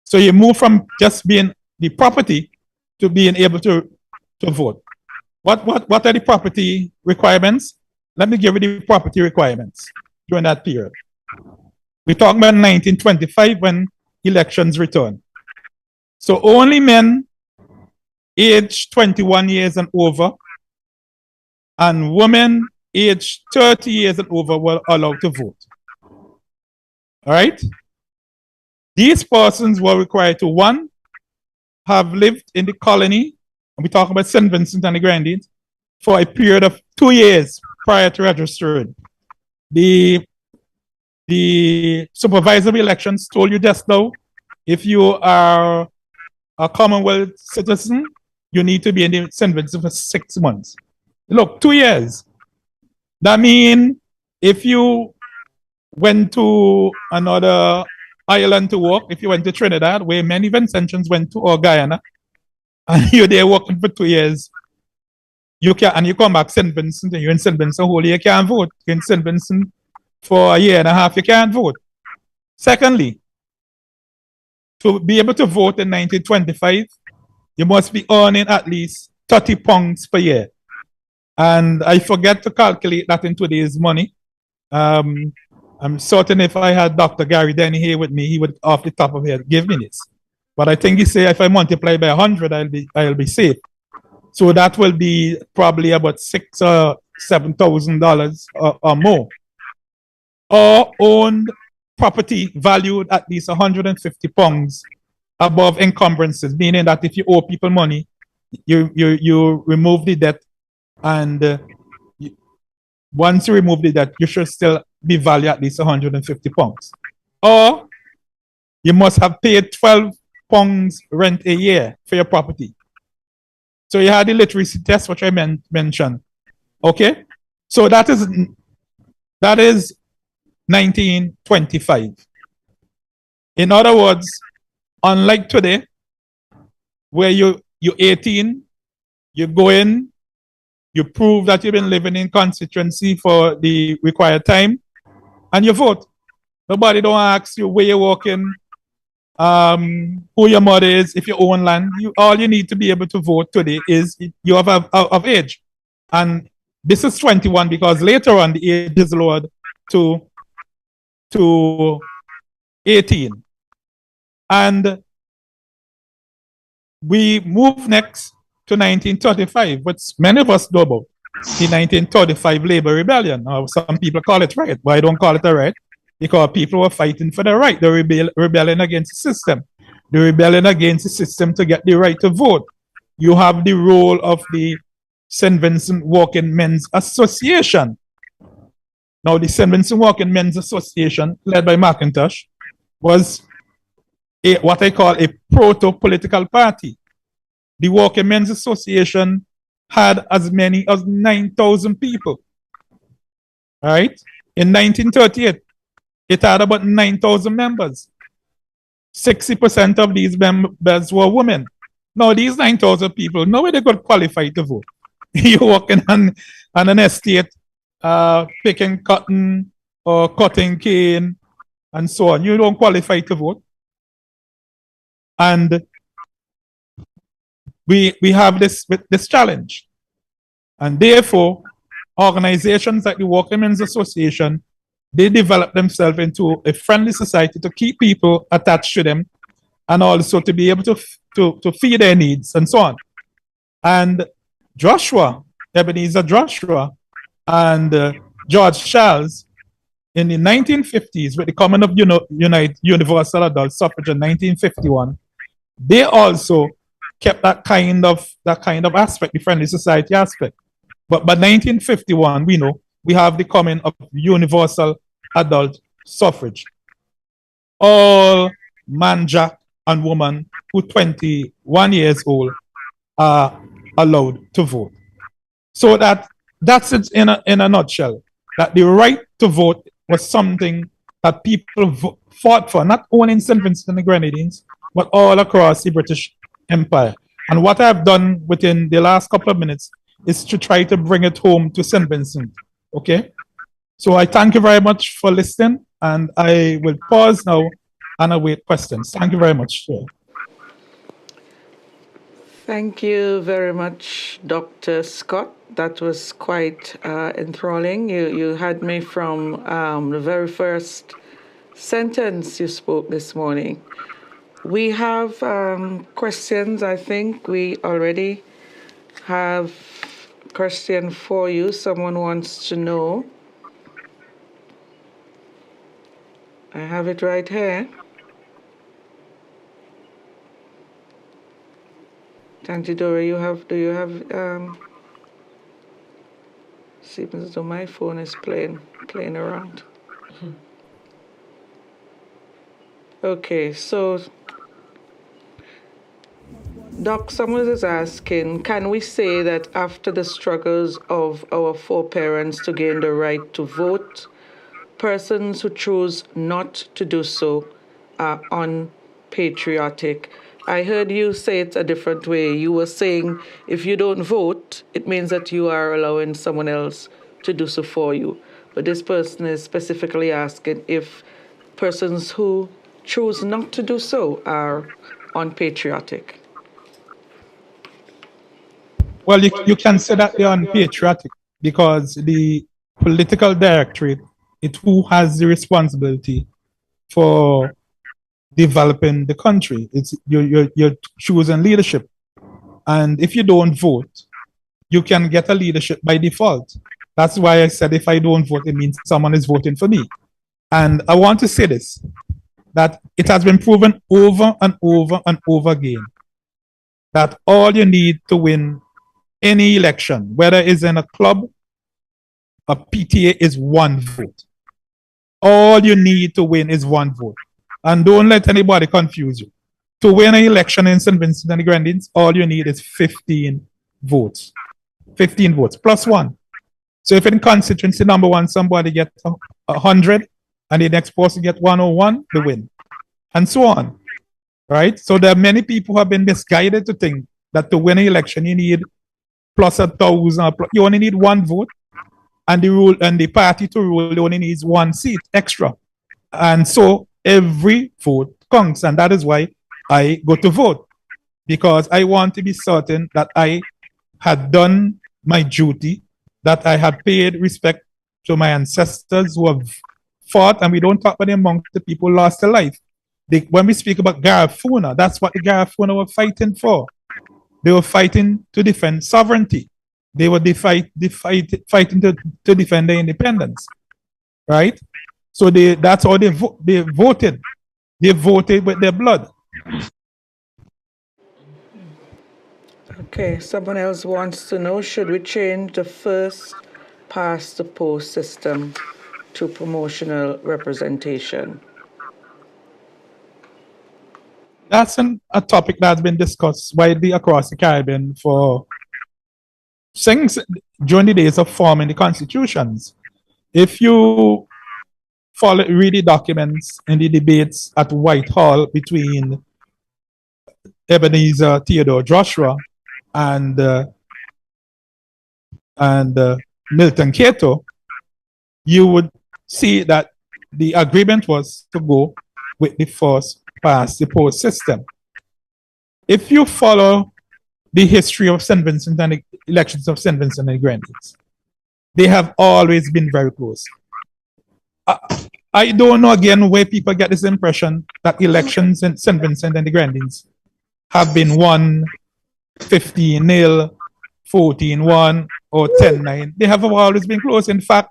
So you move from just being the property to being able to vote. What are the property requirements? Let me give you the property requirements during that period. We're talking about 1925 when elections returned. So only men aged 21 years and over, and women age 30 years and over were allowed to vote. All right? These persons were required to, one, have lived in the colony, and we talk about St. Vincent and the Grenadines, for a period of 2 years prior to registering. The supervisory elections told you just now, if you are a Commonwealth citizen, you need to be in the St. Vincent for 6 months. Look, 2 years. That means if you went to another island to work, if you went to Trinidad, where many Vincentians went to, or Guyana, and you're there working for 2 years, you can, and you come back St. Vincent, and you're in St. Vincent whole year, you can't vote. You're in St. Vincent for a year and a half, you can't vote. Secondly, to be able to vote in 1925, you must be earning at least £30 per year. And I forget to calculate that in today's money. I'm certain if I had Dr. Gary Denny here with me, he would, off the top of his head, give me this. But I think he said if I multiply by 100, I'll be safe. So that will be probably about $6,000 or $7,000 or more. Or owned property valued at least £150 above encumbrances, meaning that if you owe people money, you remove the debt, and once you remove the debt, you should still be valued at least £150. Or you must have paid £12 rent a year for your property. So you had the literacy test, which I mentioned. Okay? So that is 1925. In other words, unlike today, where you're 18, you go in, you prove that you've been living in constituency for the required time, and you vote. Nobody don't ask you where you're working, who your mother is, if you own land. All you need to be able to vote today is you have of age. And this is 21 because later on the age is lowered to 18. And we move next to 1935, which many of us know about, the 1935 Labor Rebellion. Some people call it right, but I don't call it a right, because people were fighting for the right. They were rebelling against the system. They're rebelling against the system to get the right to vote. You have the role of the St. Vincent Working Men's Association. Now, the St. Vincent Working Men's Association, led by McIntosh, was what I call a proto-political party. The Working Men's Association had as many as 9,000 people. All right? In 1938, it had about 9,000 members. 60% of these members were women. Now, these 9,000 people, nobody got qualified to vote. You're working on an estate, picking cotton or cutting cane and so on. You don't qualify to vote. And we have this challenge. And therefore, organizations like the Working Men's Association, they develop themselves into a friendly society to keep people attached to them and also to be able to feed their needs and so on. And Ebenezer Joshua and George Charles, in the 1950s, with the coming of universal adult suffrage in 1951, they also kept that kind of aspect, the friendly society aspect. But by 1951, we know we have the coming of universal adult suffrage. All man, jack, and woman who 21 years old are allowed to vote. So that's it in a nutshell. That the right to vote was something that people fought for, not only in St. Vincent and the Grenadines, but all across the British Empire. And what I've done within the last couple of minutes is to try to bring it home to St. Vincent. Okay? So I thank you very much for listening, and I will pause now and await questions. Thank you very much. Thank you very much, Dr. Scott. That was quite enthralling. You had me from the very first sentence you spoke this morning. We have questions. I think we already have question for you. Someone wants to know. I have it right here. Tanti Dora, do you have, seems as though my phone is playing around. Okay, so Doc, someone is asking, can we say that after the struggles of our foreparents to gain the right to vote, persons who choose not to do so are unpatriotic? I heard you say it a different way. You were saying if you don't vote, it means that you are allowing someone else to do so for you. But this person is specifically asking if persons who choose not to do so are unpatriotic. Well, you can say that they're unpatriotic because the political directorate is who has the responsibility for developing the country. It's you're choosing leadership, and if you don't vote, you can get a leadership by default. That's why I said if I don't vote, it means someone is voting for me. And I want to say this, that it has been proven over and over and over again that all you need to win any election, whether it's in a club, a PTA, is one vote. All you need to win is one vote. And don't let anybody confuse you. To win an election in St. Vincent and the Grenadines, all you need is 15 votes. 15 votes plus one. So if in constituency number one, somebody gets 100 and the next person gets 101, they win. And so on. Right? So there are many people who have been misguided to think that to win an election, you need plus 1,000. You only need one vote. And the party to rule only needs one seat extra. And so every vote counts. And that is why I go to vote. Because I want to be certain that I had done my duty, that I had paid respect to my ancestors who have fought, and we don't talk about the amount of people who lost their life. When we speak about Garifuna, that's what the Garifuna were fighting for. They were fighting to defend sovereignty. They were fighting to defend their independence, right? So that's how they voted. They voted with their blood. Okay, someone else wants to know, should we change the first past the post system to promotional representation? That's a topic that's been discussed widely across the Caribbean since during the days of forming the constitutions. If you read the documents in the debates at Whitehall between Ebenezer Theodore Joshua and Milton Cato, you would see that the agreement was to go with the first past the post system. If you follow the history of St. Vincent and the elections of St. Vincent and the Grenadines, they have always been very close. I don't know again where people get this impression that elections in St. Vincent and the Grenadines have been won 15-0, 14-1, or 10-9. They have always been close. In fact,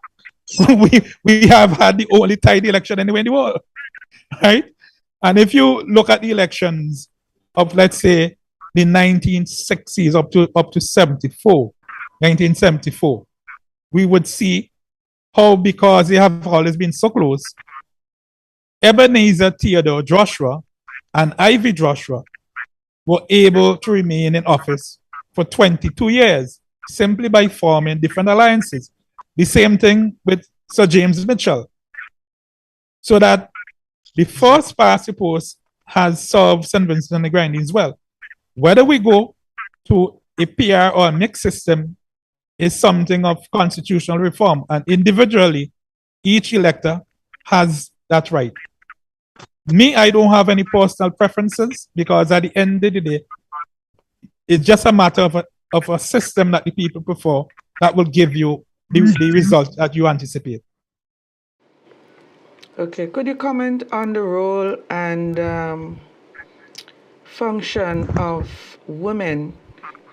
we have had the only tied election anywhere in the world, right? And if you look at the elections of, let's say, the 1960s up to 1974, we would see how, because they have always been so close, Ebenezer Theodore Joshua and Ivy Joshua were able to remain in office for 22 years simply by forming different alliances. The same thing with Sir James Mitchell. So that the first past the post has served St. Vincent and the Grenadines well. Whether we go to a PR or a mixed system is something of constitutional reform, and individually, each elector has that right. Me, I don't have any personal preferences, because at the end of the day, it's just a matter of a system that the people prefer that will give you the result that you anticipate. Okay, could you comment on the role and function of women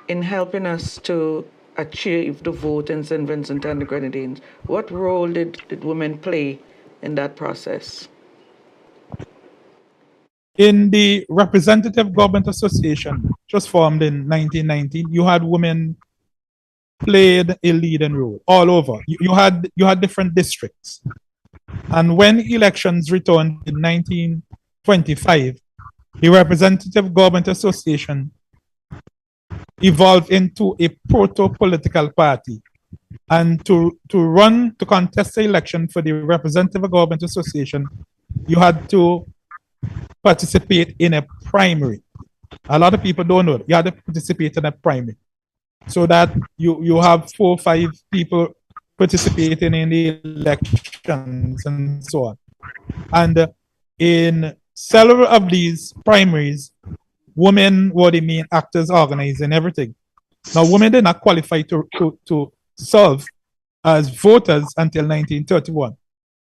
in helping us to achieve the vote in St. Vincent and the Grenadines. What role did women play in that process? In the Representative Government Association, just formed in 1919, you had women played a leading role all over. You had different districts. And when elections returned in 1925, the Representative Government Association evolved into a proto-political party. And to contest the election for the Representative Government Association, you had to participate in a primary. A lot of people don't know that. You had to participate in a primary. So that you have 4 or 5 people participating in the elections and so on. And in several of these primaries, women were the main actors organizing everything. Now, women did not qualify to serve as voters until 1931.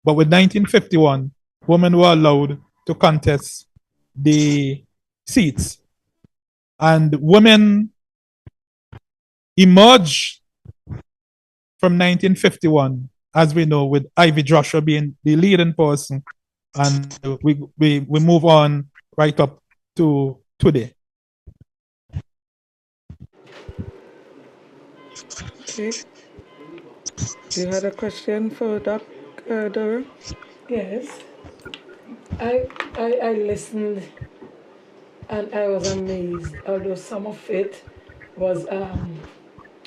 But with 1951, women were allowed to contest the seats. And women emerged from 1951, as we know, with Ivy Joshua being the leading person. And we move on right up to today. Okay. You had a question for Dr. Dora? Yes. I listened and I was amazed, although some of it was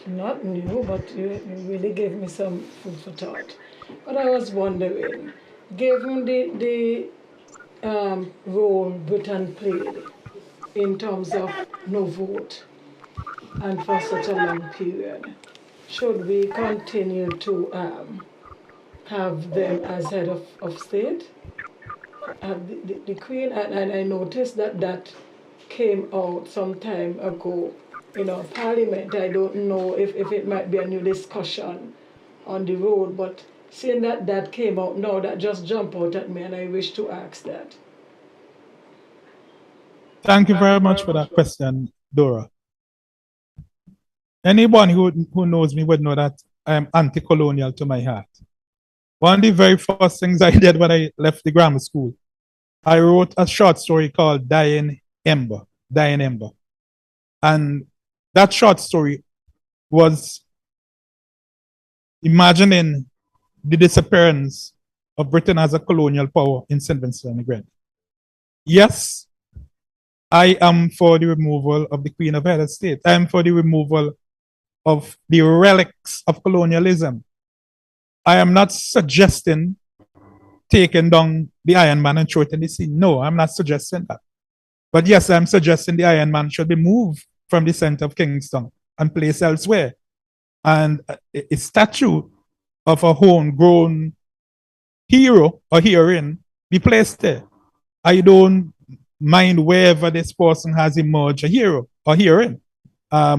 not new, but you really gave me some food for thought. But I was wondering, given the role Britain played in terms of no vote and for such a long period, should we continue to have them as head of state? The Queen, and I noticed that came out some time ago in our parliament. I don't know if it might be a new discussion on the road, but seeing that came out now, that just jumped out at me, and I wish to ask that. Thank you very much for that question, Dora. Anyone who knows me would know that I am anti-colonial to my heart. One of the very first things I did when I left the grammar school, I wrote a short story called Dying Ember. And that short story was imagining the disappearance of Britain as a colonial power in St. Vincent and the Grenadines. Yes, I am for the removal of the Queen of Head of State. I am for the removal of the relics of colonialism. I am not suggesting taking down the Iron Man and throw it in the sea. No, I'm not suggesting that. But yes, I'm suggesting the Iron Man should be moved from the center of Kingston and placed elsewhere. And a statue of a homegrown hero or heroine be placed there. I don't mind wherever this person has emerged a hero or heroine.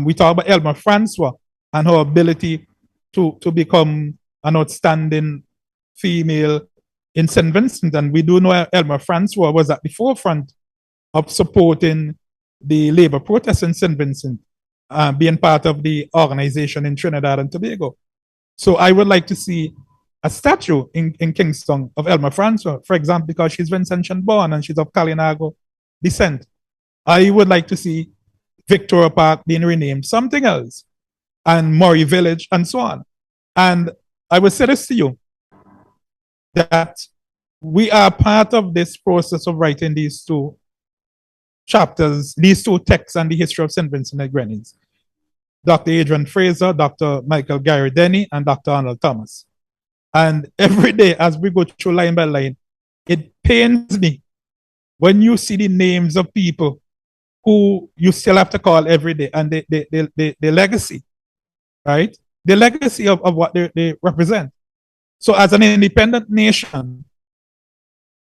We talk about Elmer Francois and her ability to become an outstanding female in St. Vincent. And we do know Elmer Francois was at the forefront of supporting the labor protests in St. Vincent, being part of the organization in Trinidad and Tobago. So I would like to see a statue in Kingston of Elmer Francois, for example, because she's Vincentian born and she's of Kalinago descent. I would like to see Victoria Park being renamed something else, and Murray Village, and so on. And I will say this to you, that we are part of this process of writing these 2 chapters, these 2 texts on the history of St. Vincent and the Grenadines. Dr. Adrian Fraser, Dr. Michael Gary Denny, and Dr. Arnold Thomas. And every day as we go through line by line, it pains me when you see the names of people who you still have to call every day, and the legacy, right? The legacy of what they represent. So as an independent nation,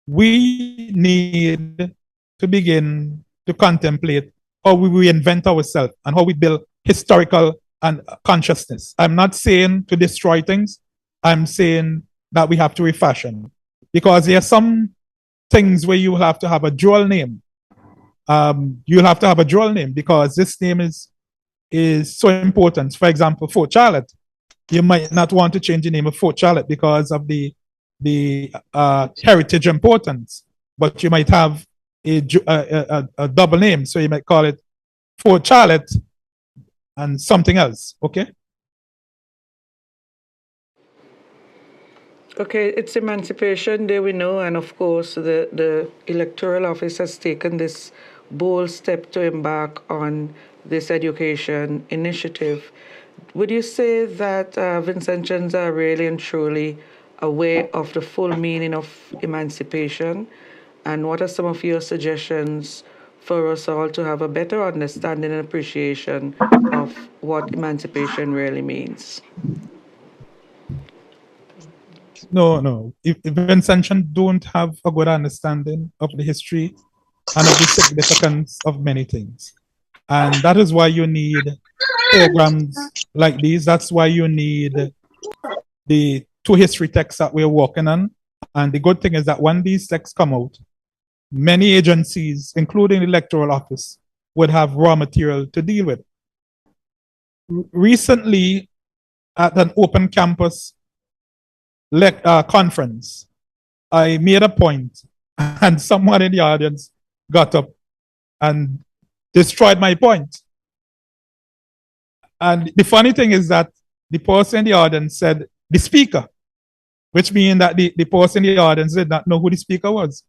we need to begin to contemplate how we reinvent ourselves and how we build historical and consciousness. I'm not saying to destroy things. I'm saying that we have to refashion, because there are some things where you will have to have a dual name. You'll have to have a dual name because this name is is so important. For example, Fort Charlotte, you might not want to change the name of Fort Charlotte because of the heritage importance, but you might have a double name, so you might call it Fort Charlotte and something else. Okay. Okay, it's Emancipation Day, we know, and of course, the Electoral Office has taken this bold step to embark on this education initiative. Would you say that Vincentians are really and truly aware of the full meaning of emancipation? And what are some of your suggestions for us all to have a better understanding and appreciation of what emancipation really means? No. If Vincentians don't have a good understanding of the history and of the significance of many things. And that is why you need programs like these. That's why you need the two history texts that we're working on. And the good thing is that when these texts come out, many agencies, including the Electoral Office, would have raw material to deal with. Recently, at an open campus conference, I made a point, and someone in the audience got up and destroyed my point. And the funny thing is that the person in the audience said the speaker, which means that the person in the audience did not know who the speaker was.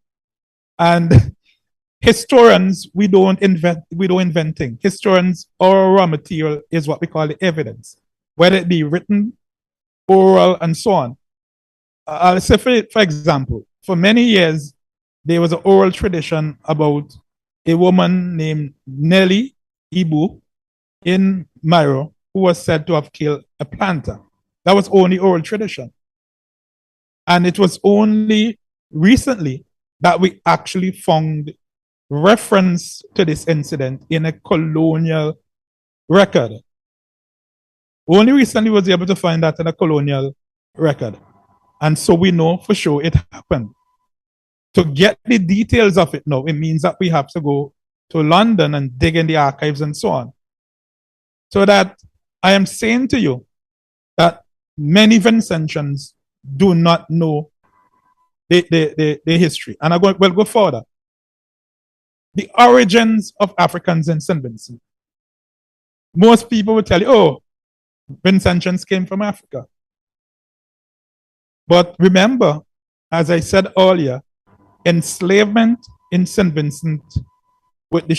And historians, we don't invent things. Historians, our raw material is what we call the evidence, whether it be written, oral, and so on. I'll say, for example, for many years, there was an oral tradition about a woman named Nellie Ibu in Mairo who was said to have killed a planter. That was only oral tradition. And it was only recently that we actually found reference to this incident in a colonial record. Only recently was able to find that in a colonial record. And so we know for sure it happened. To get the details of it now, it means that we have to go to London and dig in the archives and so on. So that I am saying to you that many Vincentians do not know the history. And we'll go further. The origins of Africans in St. Vincent. Most people will tell you, oh, Vincentians came from Africa. But remember, as I said earlier, enslavement in St. Vincent with the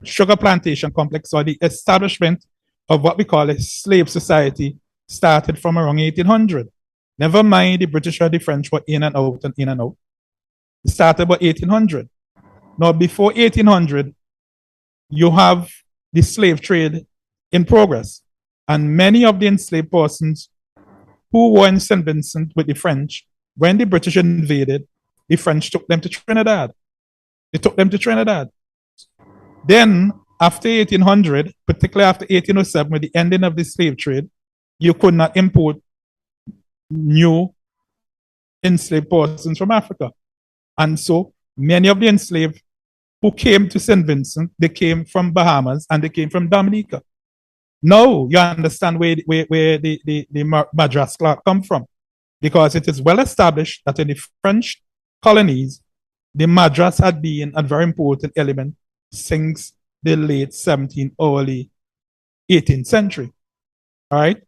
sugar plantation complex, or the establishment of what we call a slave society, started from around 1800. Never mind the British or the French were in and out and in and out. It started about 1800. Now, before 1800, you have the slave trade in progress. And many of the enslaved persons who were in St. Vincent with the French, when the British invaded, the French took them to Trinidad. They took them to Trinidad. Then, after 1800, particularly after 1807, with the ending of the slave trade, you could not import new enslaved persons from Africa. And so many of the enslaved who came to St. Vincent, they came from Bahamas and they came from Dominica. Now you understand where the Madras clock come from. Because it is well established that in the French colonies, the Madras had been a very important element since the late 17th, early 18th century. All right?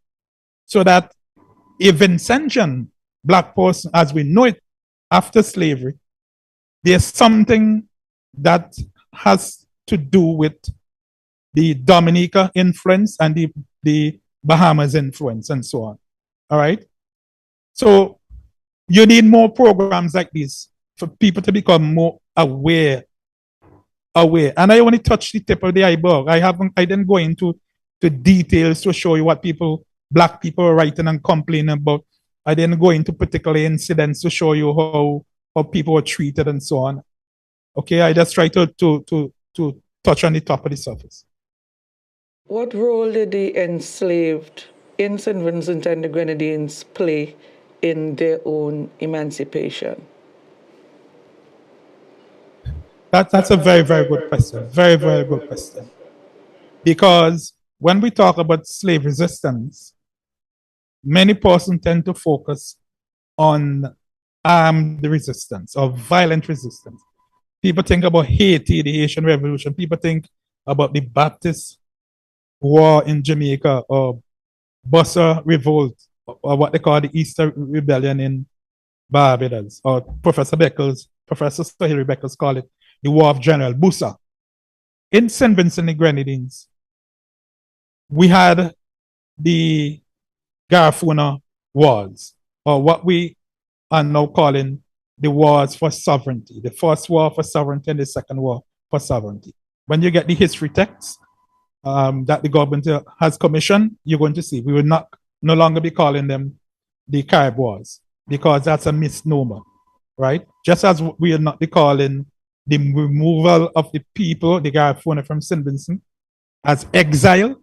So that a Vincentian black person, as we know it after slavery, there's something that has to do with the Dominica influence and the Bahamas influence and so on. All right? So you need more programs like this for people to become more aware. And I only touched the tip of the iceberg. I didn't go into the details to show you what black people are writing and complaining about. I didn't go into particular incidents to show you how people were treated and so on. Okay, I just try to touch on the top of the surface. What role did the enslaved in St. Vincent and the Grenadines play in their own emancipation? That's a very, very good question. Very, very good question. Because when we talk about slave resistance, many persons tend to focus on armed resistance or violent resistance. People think about Haiti, the Haitian Revolution. People think about the Baptist War in Jamaica or Bossa Revolt or what they call the Easter Rebellion in Barbados, or Professor Sahiri Beckles call it the War of General Bussa. In St. Vincent and Grenadines, we had the Garifuna Wars, or what we are now calling the wars for sovereignty. The first war for sovereignty and the second war for sovereignty. When you get the history texts that the government has commissioned, you're going to see we will no longer be calling them the Carib Wars, because that's a misnomer, right? Just as we are not be calling the removal of the people, the Garifuna from St. Vincent, as exile,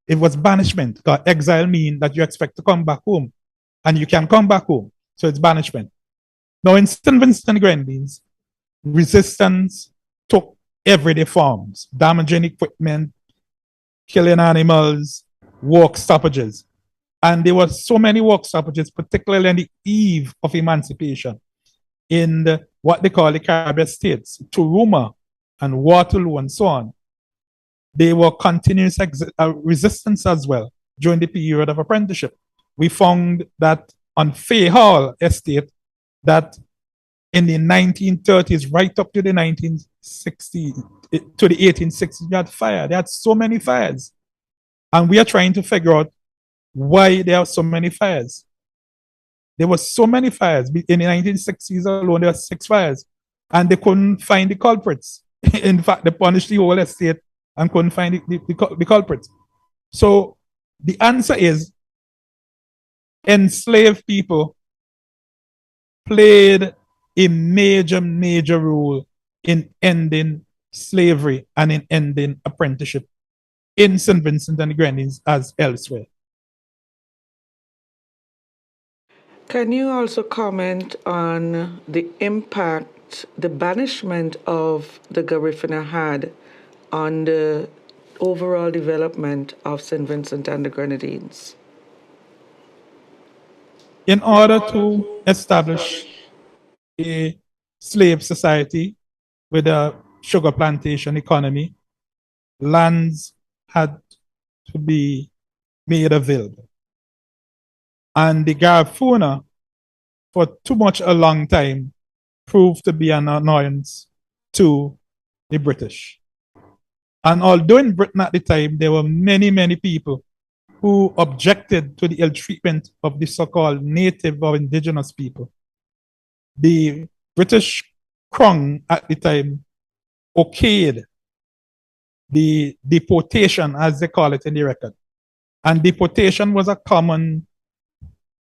it was banishment. Because exile means that you expect to come back home, and you can come back home. So it's banishment. Now in St. Vincent and Grenadines, resistance took everyday forms: damaging equipment, killing animals, work stoppages. And there were so many work stoppages, particularly on the eve of emancipation, in what they call the Caribbean states, Turuma and Waterloo and so on. There were continuous resistance as well during the period of apprenticeship. We found that on Fay Hall Estate, that in the 1930s, right up to the 1960s, to the 1860s, you had fire. They had so many fires. And we are trying to figure out why there are so many fires. There were so many fires. In the 1960s alone, there were 6 fires. And they couldn't find the culprits. In fact, they punished the whole estate and couldn't find the culprits. So the answer is enslaved people played a major role in ending slavery and in ending apprenticeship in St. Vincent and the Grenadines as elsewhere. Can you also comment on the impact the banishment of the Garifuna had on the overall development of St. Vincent and the Grenadines? In order to establish a slave society with a sugar plantation economy, lands had to be made available. And the Garifuna, for too much a long time, proved to be an annoyance to the British. And although in Britain at the time, there were many people who objected to the ill treatment of the so-called native or indigenous people, the British Crown at the time okayed the deportation, as they call it in the record. And deportation was a common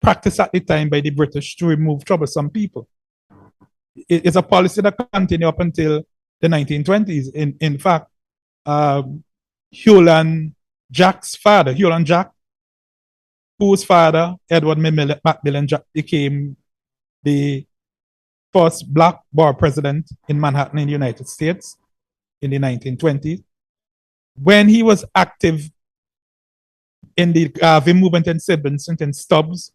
practice at the time by the British to remove troublesome people. It's a policy that continued up until the 1920s. In fact, Hewland Jack, whose father, Edward Macmillan Jack, became the first black bar president in Manhattan in the United States in the 1920s. When he was active in the movement in St. Vincent and Stubbs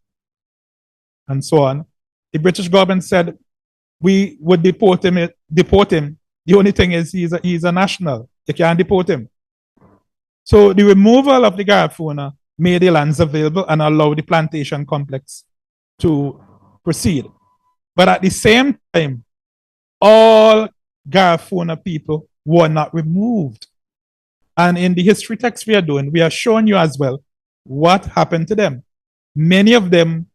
and so on, the British government said we would deport him. The only thing is he's a national. You can't deport him. So the removal of the Garifuna made the lands available and allowed the plantation complex to proceed. But at the same time, all Garifuna people were not removed. And in the history text we are doing, we are showing you as well what happened to them. Many of them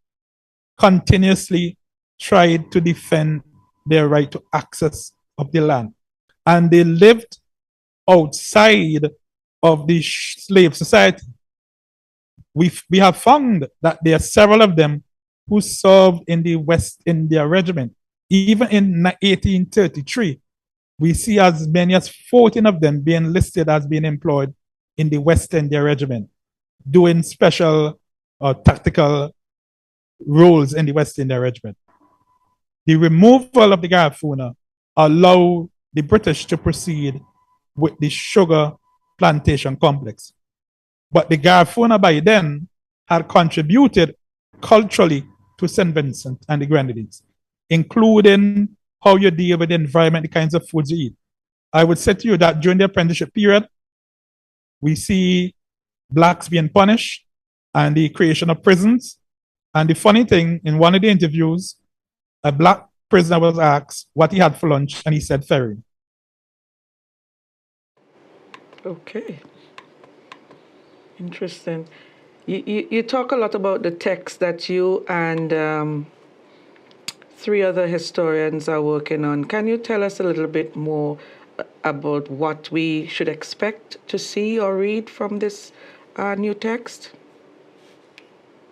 continuously tried to defend their right to access of the land. And they lived outside of the slave society. We have found that there are several of them who served in the West India Regiment. Even in 1833, we see as many as 14 of them being listed as being employed in the West India Regiment, doing special or tactical roles in the West India Regiment. The removal of the Garifuna allowed the British to proceed with the sugar plantation complex. But the Garifuna by then had contributed culturally to St. Vincent and the Grenadines, including how you deal with the environment, the kinds of foods you eat. I would say to you that during the apprenticeship period, we see blacks being punished and the creation of prisons. And the funny thing, in one of the interviews, a black prisoner was asked what he had for lunch, and he said ferry. Okay. Interesting. You talk a lot about the text that you and 3 other historians are working on. Can you tell us a little bit more about what we should expect to see or read from this new text?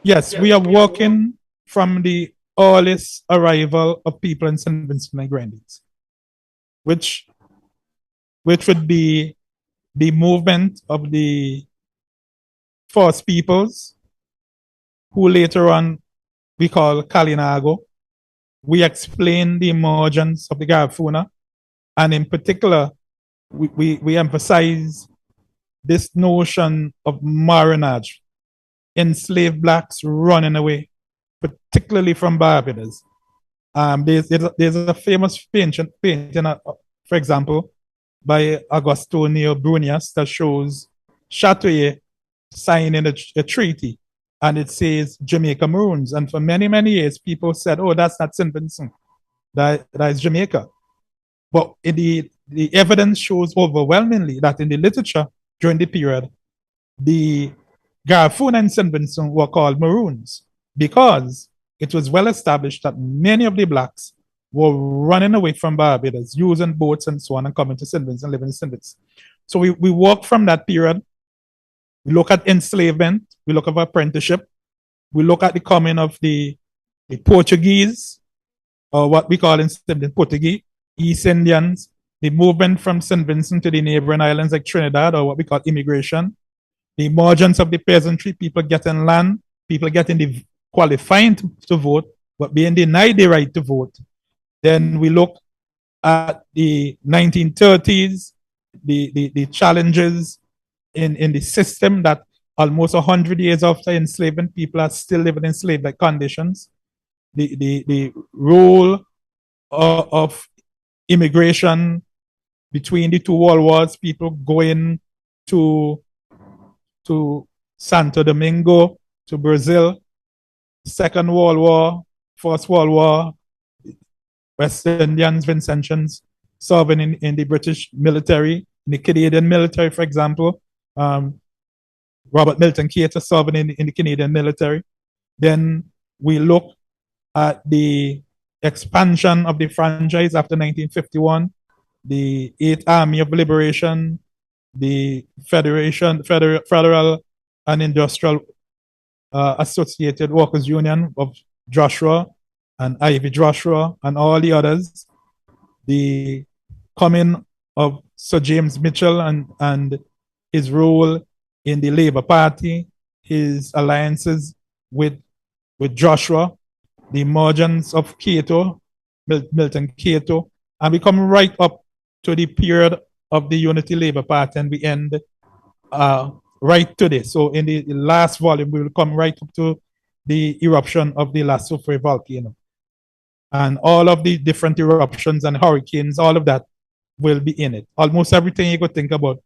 Yes, we are working from the earliest arrival of people in St. Vincent and Grenadines, which would be the movement of the First Peoples, who later on we call Kalinago. We explain the emergence of the Garifuna, and in particular, we emphasize this notion of marronage, enslaved blacks running away, particularly from Barbados. There's a famous painting, for example, by Agostinho Brunias that shows Chatoyer signing a treaty, and it says Jamaica Maroons. And for many, many years, people said, oh, that's not St. Vincent, that is Jamaica. But the evidence shows overwhelmingly that in the literature during the period, the Garifuna and St. Vincent were called Maroons because it was well established that many of the blacks were running away from Barbados, using boats and so on, and coming to St. Vincent, living in St. Vincent. So we work from that period. We look at enslavement, we look at apprenticeship, we look at the coming of the Portuguese, or what we call in St. Vincent Portuguese, East Indians, the movement from St. Vincent to the neighboring islands like Trinidad, or what we call immigration, the emergence of the peasantry, people getting land, people getting the qualifying to vote, but being denied the right to vote. Then we look at the 1930s, the challenges in the system that almost 100 years after enslavement, people are still living in slave-like conditions. The role of immigration between the 2 world wars, people going to Santo Domingo, to Brazil, Second World War, First World War, West Indians, Vincentians serving in the British military, in the Canadian military, for example. Robert Milton Cater serving in the Canadian military. Then we look at the expansion of the franchise after 1951, the 8th Army of Liberation, the Federal and Industrial Associated Workers Union of Joshua and Ivy Joshua and all the others, the coming of Sir James Mitchell and his role in the Labour Party, his alliances with Joshua, the emergence of Cato, Milton Cato, and we come right up to the period of the Unity Labour Party, and we end right today. So in the last volume, we will come right up to the eruption of the La Soufrière volcano. And all of the different eruptions and hurricanes, all of that will be in it. Almost everything you could think about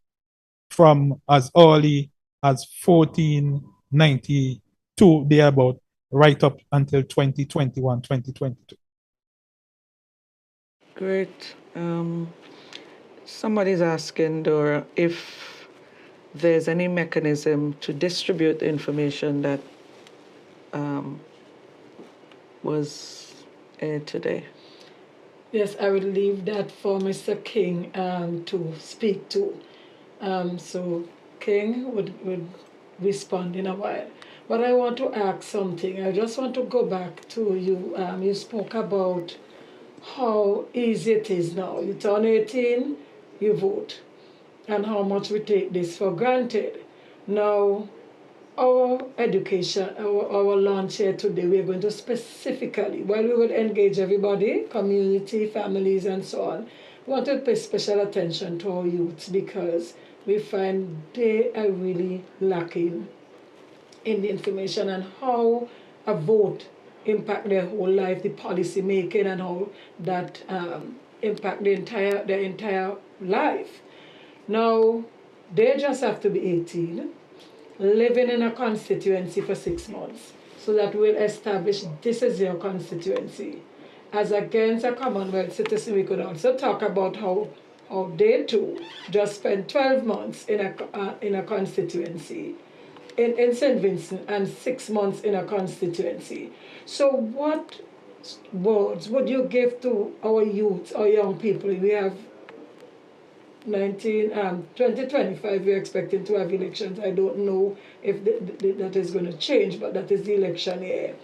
from as early as 1492, thereabout, right up until 2021, 2022. Great. Somebody's asking, Dora, if there's any mechanism to distribute the information that was aired today. Yes, I would leave that for Mr. King to speak to. So King would respond in a while. But I want to ask something. I just want to go back to you. You spoke about how easy it is now. You turn 18, you vote, and how much we take this for granted. Now, our education, our launch here today, we're going to specifically, while we will engage everybody, community, families, and so on, want to pay special attention to our youths because we find they are really lacking in the information on how a vote impact their whole life, the policy making, and how that impact their entire life. Now, they just have to be 18, living in a constituency for 6 months, so that we'll establish this is your constituency. As against a Commonwealth citizen, we could also talk about how they too just spent 12 months in a constituency in St. Vincent and 6 months in a constituency. So what words would you give to our youth, our young people? We have 2025, we're expecting to have elections. I don't know if that is going to change, but that is the election year.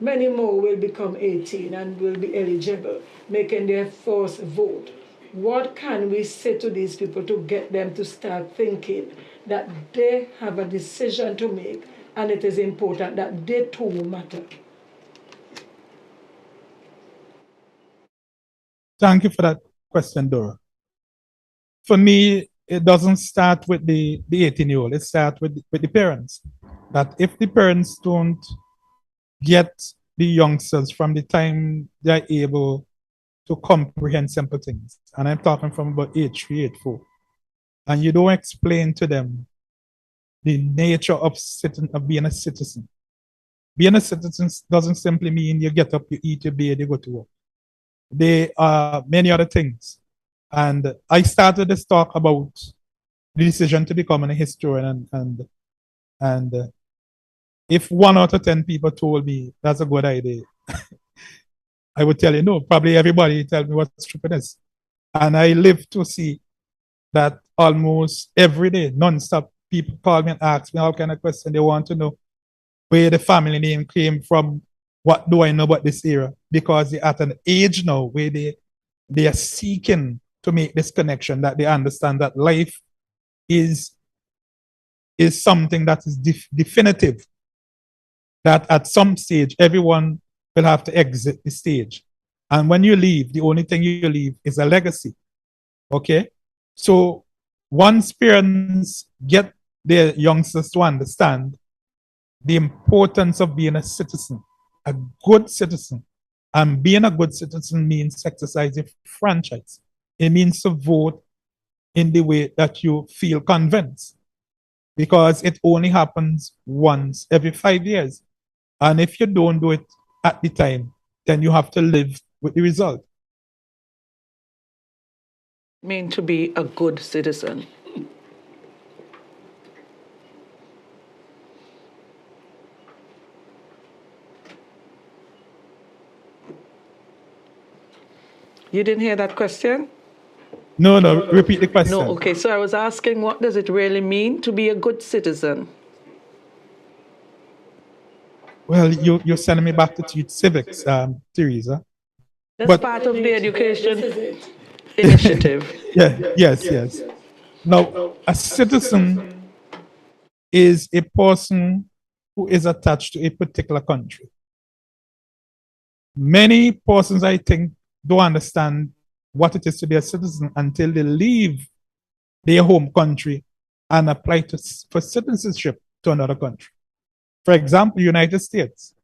Many more will become 18 and will be eligible, making their first vote. What can we say to these people to get them to start thinking that they have a decision to make and it is important that they too matter? Thank you for that question, Dora. For me, it doesn't start with the 18-year-old. It starts with the parents. That if the parents don't get the youngsters from the time they're able to comprehend simple things, and I'm talking from about age 3, age 4, and you don't explain to them the nature of being a citizen. Being a citizen doesn't simply mean you get up, you eat, you bathe, you go to work. There are many other things. And I started this talk about the decision to become a historian, and if 1 out of 10 people told me that's a good idea, I would tell you no. Probably everybody tell me what stupidness. And I live to see that almost every day, non-stop, people call me and ask me all kind of questions. They want to know where the family name came from, what do I know about this era, because they're at an age now where they are seeking to make this connection, that they understand that life is something that is definitive, that at some stage, everyone will have to exit the stage. And when you leave, the only thing you leave is a legacy, okay? So once parents get their youngsters to understand the importance of being a citizen, a good citizen, and being a good citizen means exercising franchise. It means to vote in the way that you feel convinced, because it only happens once every 5 years. And if you don't do it at the time, then you have to live with the result. Mean to be a good citizen? You didn't hear that question? No, repeat the question. No, okay. So I was asking, what does it really mean to be a good citizen? Well, you're sending me back to teach civics, Teresa. That's part of the education initiative. Yes. Now, a citizen is a person who is attached to a particular country. Many persons, I think, don't understand what it is to be a citizen until they leave their home country and apply for citizenship to another country. For example, United States.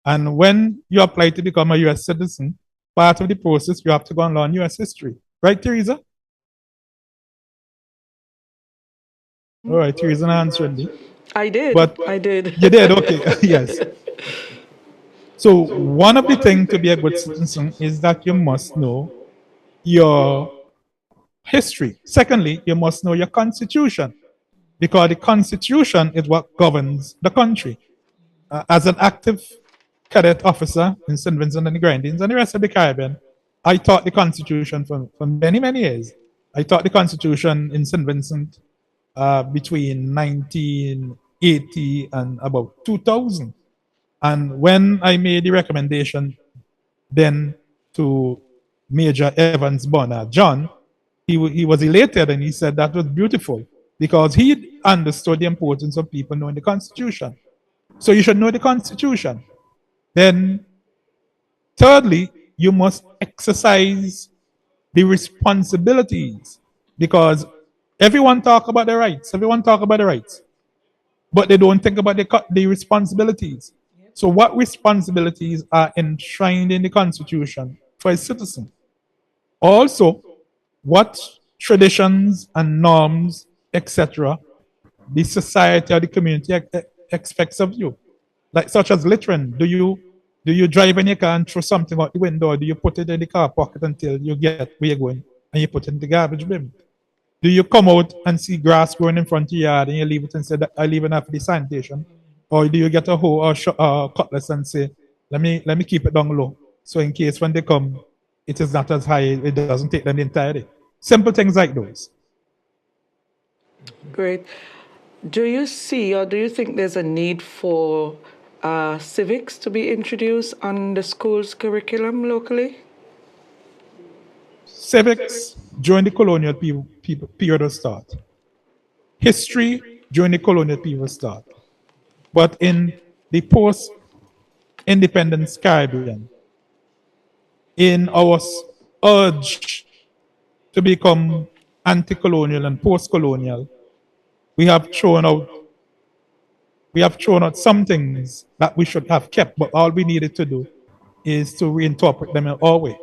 And when you apply to become a US citizen, part of the process, you have to go and learn US history. Right, Teresa? All right, Teresa answered me. I did. But I did. You did, okay, yes. So one of the things to be a good citizen is that you must know your history. Secondly, you must know your constitution, because the constitution is what governs the country. As an active cadet officer in St. Vincent and the Grenadines and the rest of the Caribbean, I taught the constitution for many, many years. I taught the constitution in St. Vincent between 1980 and about 2000. And when I made the recommendation then to Major Evans Bonner John, he was elated and he said that was beautiful, because he understood the importance of people knowing the Constitution. So you should know the Constitution. Then, thirdly, you must exercise the responsibilities, because everyone talk about the rights, but they don't think about the responsibilities. So what responsibilities are enshrined in the Constitution for a citizen? Also, what traditions and norms, etc., the society or the community expects of you, like such as littering. Do you drive in your car and throw something out the window, or do you put it in the car pocket until you get where you're going and you put it in the garbage bin? Do you come out and see grass growing in front of your yard and you leave it and say that I leave enough for the sanitation? Or do you get a hoe or cutlass and say, let me keep it down low, so in case when they come, it is not as high, it doesn't take them the entire day. Simple things like those. Great. Do you see or do you think there's a need for civics to be introduced on the school's curriculum locally? Civics during the colonial period of start. History during the colonial period of start. But in the post-independence Caribbean, in our urge to become anti-colonial and post-colonial, we have thrown out some things that we should have kept, but all we needed to do is to reinterpret them in our way.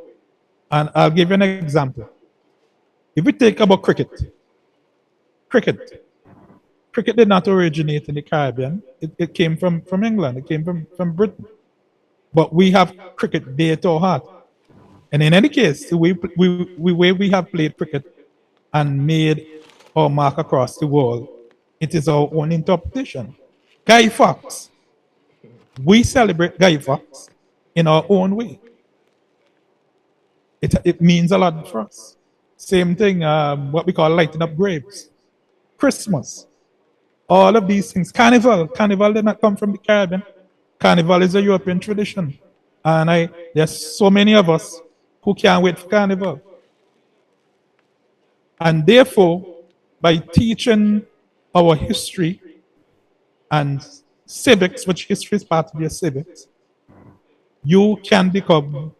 And I'll give you an example. If we take about cricket did not originate in the Caribbean. It came from England. It came from Britain. But we have cricket dear to our heart. And in any case, the way we have played cricket and made our mark across the world, it is our own interpretation. Guy Fawkes. We celebrate Guy Fawkes in our own way. It means a lot for us. Same thing, what we call lighting up graves. Christmas. All of these things. Carnival did not come from the Caribbean. Carnival is a European tradition. And there's so many of us who can't wait for Carnival. And therefore, by teaching our history and civics, which history is part of your civics, you can become,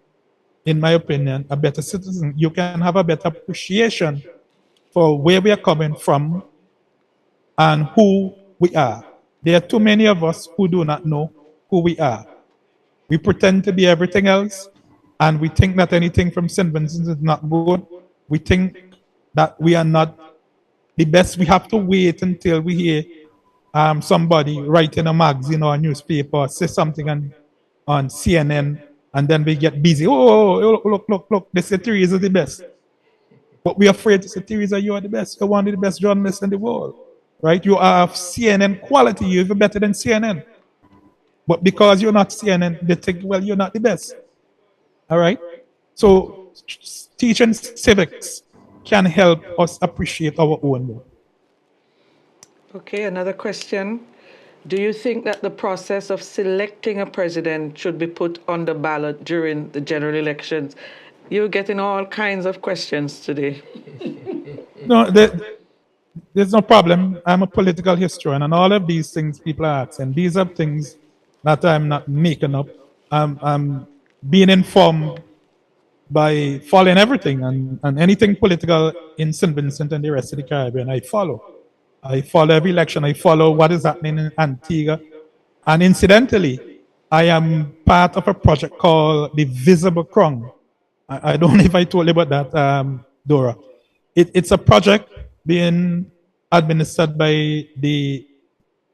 in my opinion, a better citizen. You can have a better appreciation for where we are coming from and who we are. There are too many of us who do not know who we are. We pretend to be everything else, and we think that anything from St. Vincent is not good. We think that we are not the best. We have to wait until we hear somebody write in a magazine or a newspaper, say something on CNN, and then we get busy. Oh, look, they say Teresa is the best. But we're afraid to say, Teresa, you are the best. You're one of the best journalists in the world. Right? You are of CNN quality. You're even better than CNN. But because you're not CNN, they think, well, you're not the best. All right? So teaching civics can help us appreciate our own more. Okay, another question. Do you think that the process of selecting a president should be put on the ballot during the general elections? You're getting all kinds of questions today. No, there's no problem. I'm a political historian, and all of these things people are asking, these are things that I'm not making up. I'm being informed by following everything and anything political in St. Vincent and the rest of the Caribbean, I follow. I follow every election. I follow what is happening in Antigua. And incidentally, I am part of a project called the Visible Crown. I don't know if I told you about that, Dora. It's a project being administered by the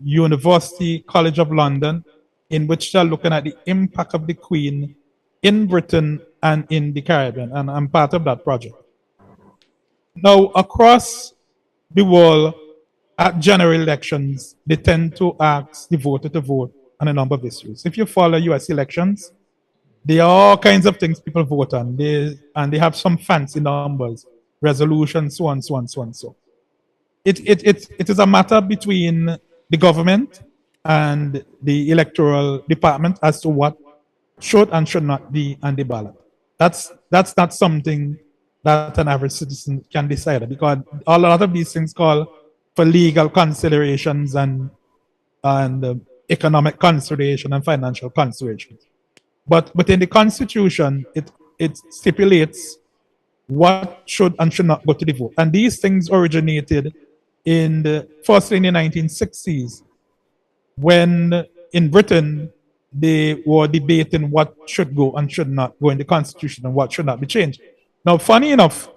University College of London, in which they're looking at the impact of the Queen in Britain and in the Caribbean. And I'm part of that project. Now, across the world, at general elections, they tend to ask the voter to vote on a number of issues. If you follow US elections, there are all kinds of things people vote on. They have some fancy numbers, resolutions, so on, so on, so on, so. It is a matter between the government and the electoral department as to what should and should not be on the ballot. That's not something that an average citizen can decide, because a lot of these things call for legal considerations and economic consideration and financial considerations. But within the Constitution, it stipulates what should and should not go to the vote. And these things originated in firstly in the 1960s, when in Britain they were debating what should go and should not go in the Constitution and what should not be changed. Now, funny enough,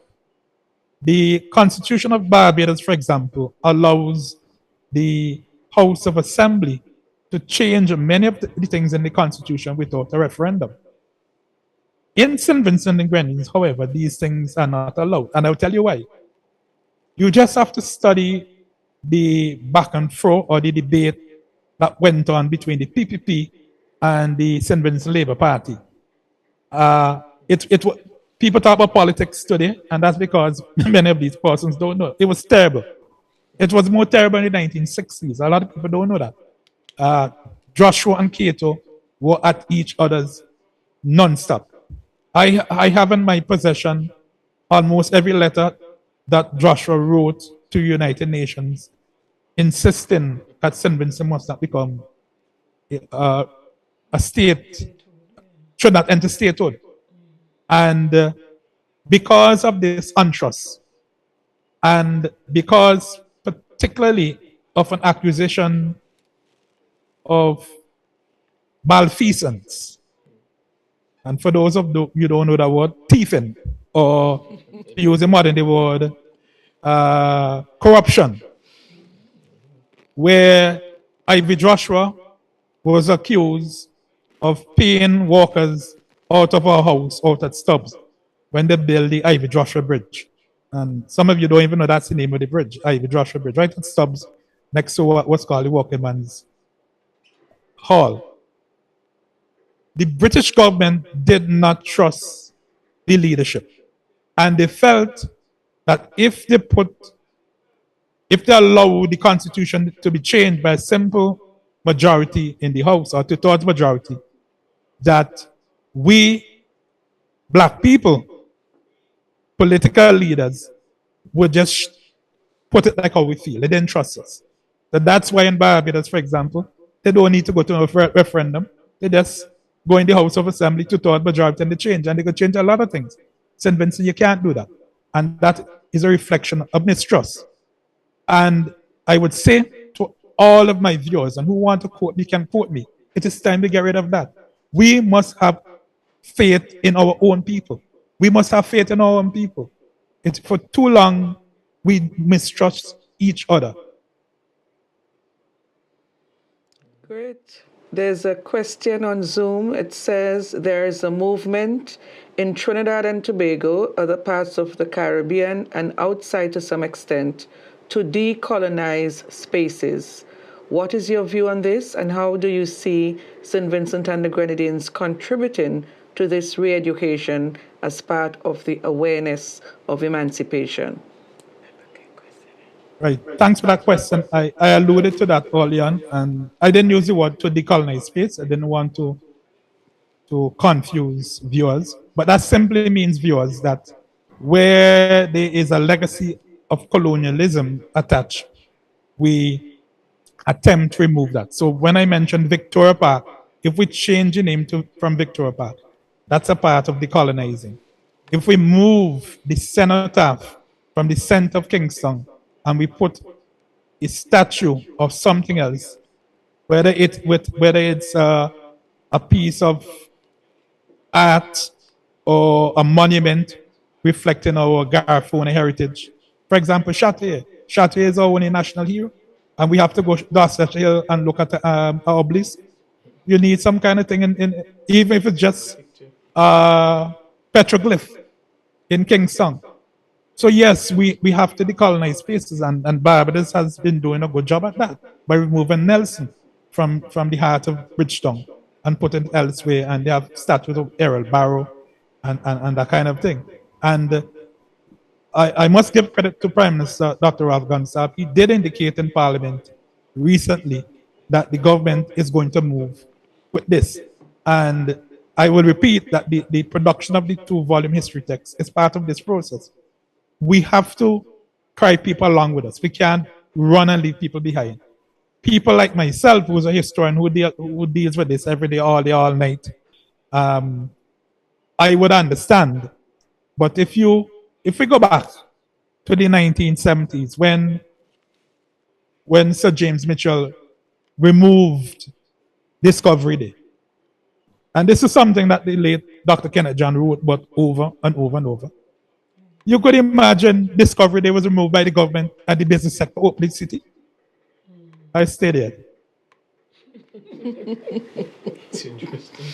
the Constitution of Barbados, for example, allows the House of Assembly to change many of the things in the Constitution without a referendum. In St. Vincent and Grenadines, however, these things are not allowed. And I'll tell you why. You just have to study the back and forth or the debate that went on between the PPP and the St. Vincent Labour Party. People talk about politics today, and that's because many of these persons don't know. It was terrible. It was more terrible in the 1960s. A lot of people don't know that. Joshua and Cato were at each other's non-stop. I have in my possession almost every letter that Joshua wrote to United Nations insisting that St. Vincent must not become a state, should not enter statehood. And because of this untrust, and because particularly of an accusation of malfeasance, and for those of you who don't know that word, thieving, or to use a modern day word, corruption, where Ivy Joshua was accused of paying workers out of our house, out at Stubbs, when they built the Ivy Joshua Bridge. And some of you don't even know that's the name of the bridge, Ivy Joshua Bridge, right at Stubbs, next to what's called the Working Man's Hall. The British government did not trust the leadership. And they felt that if they allow the Constitution to be changed by a simple majority in the House, or two-thirds majority, that we, black people, political leaders, would just put it like how we feel. They didn't trust us. So that's why in Barbados, for example, they don't need to go to a referendum. They just go in the House of Assembly, two-thirds majority, and they change. And they could change a lot of things. St. Vincent, you can't do that. And that is a reflection of mistrust. And I would say to all of my viewers, and who want to quote me can quote me, it is time to get rid of that. We must have faith in our own people. We must have faith in our own people. For too long, we mistrust each other. Great. There's a question on Zoom. It says there is a movement in Trinidad and Tobago, other parts of the Caribbean, and outside to some extent, to decolonize spaces. What is your view on this, and how do you see St. Vincent and the Grenadines contributing to this re-education as part of the awareness of emancipation? Right. Thanks for that question. I alluded to that early on, and I didn't use the word to decolonize space. I didn't want to confuse viewers, but that simply means, viewers, that where there is a legacy of colonialism attached, we attempt to remove that. So when I mentioned Victoria Park, if we change the name from Victoria Park, that's a part of decolonizing. If we move the cenotaph from the center of Kingston and we put a statue of something else, whether it's a piece of art or a monument reflecting our Garifuna heritage. For example, Chartier. Chartier is our only national hero, and we have to go Dorset Hill and look at our obelisk. You need some kind of thing, even if it's just petroglyph in Kingston. So yes, we have to decolonize spaces, and Barbados has been doing a good job at that by removing Nelson from the heart of Bridgetown and putting it elsewhere, and they have statues of Errol Barrow and that kind of thing. And I must give credit to Prime Minister Dr. Ralph Gonsalves. He did indicate in Parliament recently that the government is going to move with this. And I will repeat that the production of the 2-volume history text is part of this process. We have to carry people along with us. We can't run and leave people behind. People like myself, who's a historian who deals with this every day, all night, I would understand. But if you if we go back to the 1970s, when Sir James Mitchell removed Discovery Day, and this is something that the late Dr. Kenneth John wrote about over and over and over. You could imagine Discovery Day was removed by the government and the business sector opened the city. I stayed there. It's interesting.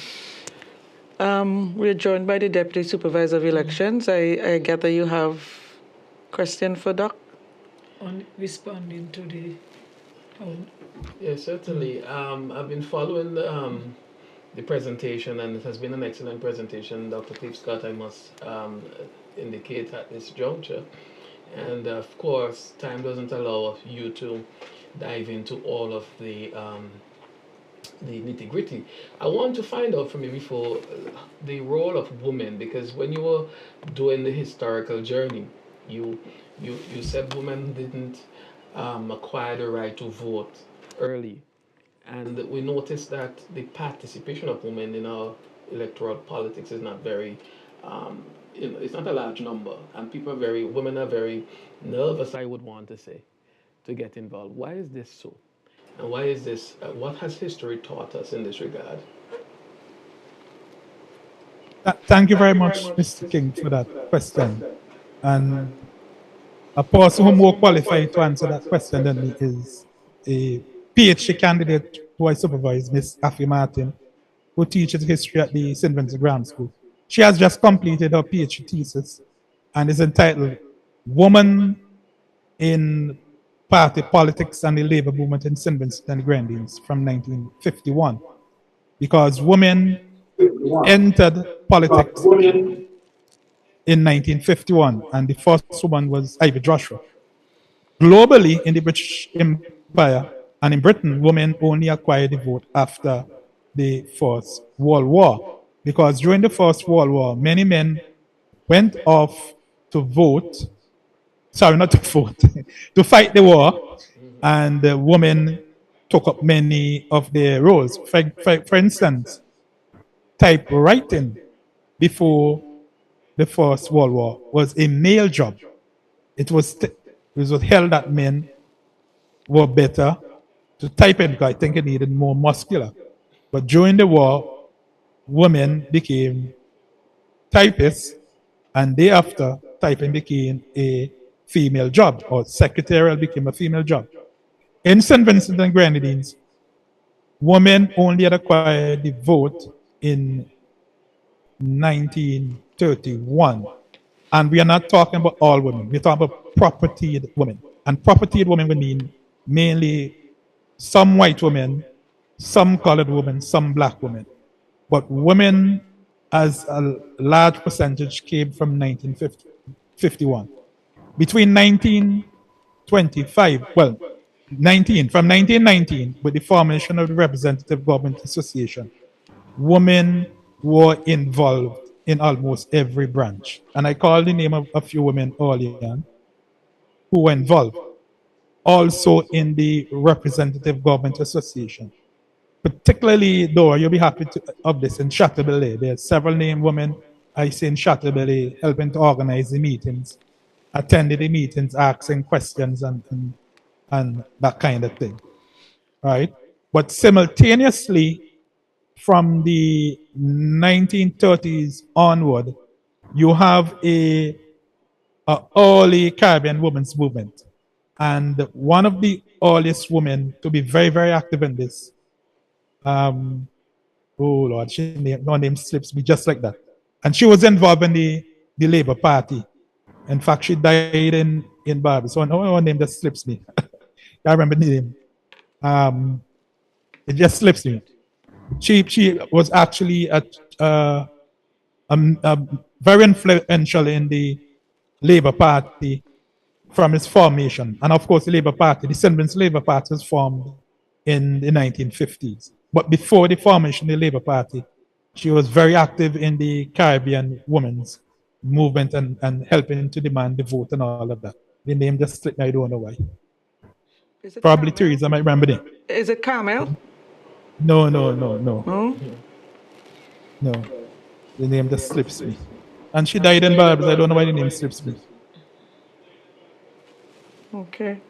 We're joined by the Deputy Supervisor of Elections. I gather you have question for Doc? On responding to the Yes, certainly. I've been following the presentation, and it has been an excellent presentation, Dr. Cliff Scott, I must indicate at this juncture. And of course, time doesn't allow you to dive into all of the nitty-gritty. I want to find out from you before the role of women, because when you were doing the historical journey, you said women didn't acquire the right to vote early, and we noticed that the participation of women in our electoral politics is not very it's not a large number, and women are very nervous, I would want to say, to get involved. Why is this so? And why is this? What has history taught us in this regard? Thank you very much, Mr. King, for that question. And a person who more qualified to answer that question than me is a PhD candidate who I supervise, Miss Affy Martin, who teaches history at the St. Vincent Grammar School. She has just completed her PhD thesis and is entitled Woman in Party Politics and the Labor Movement in St. Vincent and the Grenadines from 1951. Because women entered politics in 1951, and the first woman was Ivy Joshua. Globally, in the British Empire and in Britain, women only acquired the vote after the First World War. Because during the First World War, many men went off to vote, sorry, not to vote, to fight the war, and women took up many of their roles. For instance, typewriting before the First World War was a male job. It was held that men were better to type in, because I think it needed more muscular. But during the war, women became typists, and thereafter, typing became a female job, or secretarial became a female job. In St. Vincent and Grenadines, women only had acquired the vote in 1931. And we are not talking about all women. We're talking about propertied women. And propertied women would mean mainly some white women, some colored women, some black women. But women, as a large percentage, came from 1951. Between 1925, from 1919, with the formation of the Representative Government Association, women were involved in almost every branch. And I call the name of a few women earlier who were involved. Also in the Representative Government Association. Particularly, though, you'll be happy of this in Chateaubelair. There are several named women I see in Chateaubelair helping to organize the meetings, attending the meetings, asking questions and that kind of thing. Right? But simultaneously, from the 1930s onward, you have a early Caribbean women's movement. And one of the earliest women to be very, very active in this, oh Lord, her name slips me just like that. And she was involved in the Labour Party. In fact, she died in Barbados. So her name just slips me. I remember the name. It just slips me. She was actually very influential in the Labour Party from its formation. And of course, the Labour Party, the St. Vincent Labour Party was formed in the 1950s. But before the formation of the Labour Party, she was very active in the Caribbean women's movement and helping to demand the vote and all of that. The name just slipped me, I don't know why. Probably Carmel? Teresa might remember it. Is it Carmel? No. No? No. The name just slips me. And she died in Barbados. I don't know why the name slips me. Okay.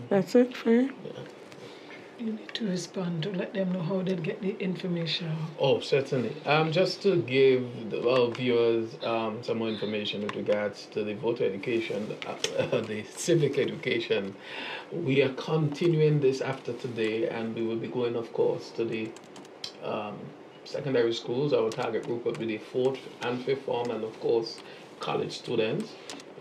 That's it for you? You need to respond to let them know how they get the information. Oh, certainly. Just to give our viewers some more information with regards to the voter education, the civic education, we are continuing this after today, and we will be going, of course, to the secondary schools. Our target group will be the 4th and 5th form, and of course, college students.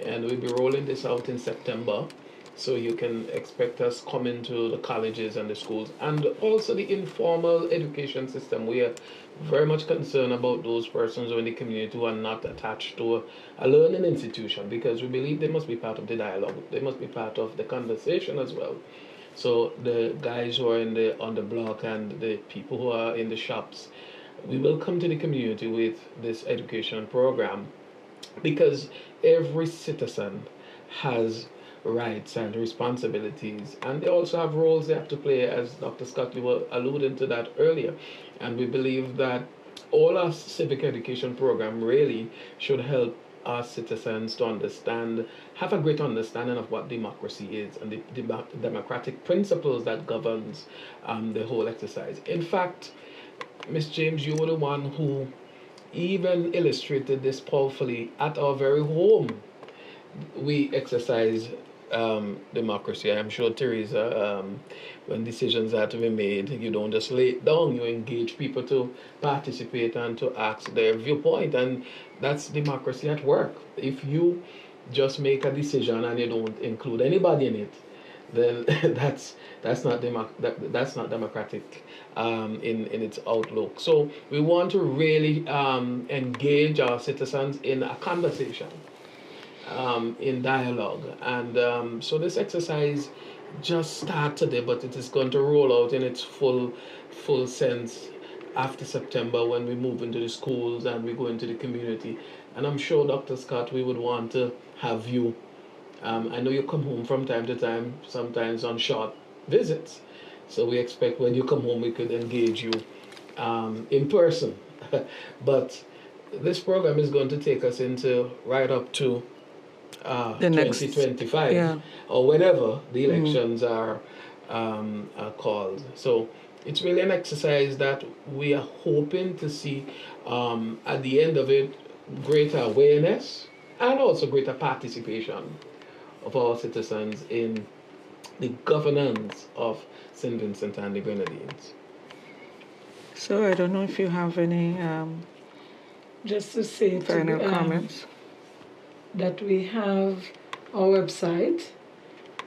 And we'll be rolling this out in September. So you can expect us coming to the colleges and the schools, and also the informal education system. We are very much concerned about those persons in the community who are not attached to a learning institution, because we believe they must be part of the dialogue. They must be part of the conversation as well. So the guys who are on the block and the people who are in the shops, we will come to the community with this education program, because every citizen has rights and responsibilities, and they also have roles they have to play, as Dr. Scott, you were alluding to that earlier. And we believe that all our civic education program really should help our citizens to understand, have a great understanding of what democracy is and the democratic principles that governs the whole exercise. In fact, Miss James, you were the one who even illustrated this powerfully at our very home. We exercise democracy. I'm sure, Teresa, when decisions are to be made, you don't just lay it down, you engage people to participate and to ask their viewpoint, and that's democracy at work. If you just make a decision and you don't include anybody in it, then that's not democratic in its outlook. So we want to really engage our citizens in a conversation, in dialogue, and so this exercise just started today, but it is going to roll out in its full sense after September, when we move into the schools and we go into the community. And I'm sure, Dr. Scott, we would want to have you. I know you come home from time to time, sometimes on short visits. So we expect when you come home, we could engage you in person. But this program is going to take us into right up to The next 2025, yeah. or whenever the elections are called. So it's really an exercise that we are hoping to see at the end of it greater awareness and also greater participation of our citizens in the governance of St. Vincent and the Grenadines. So I don't know if you have any Just to say final comments. That we have our website,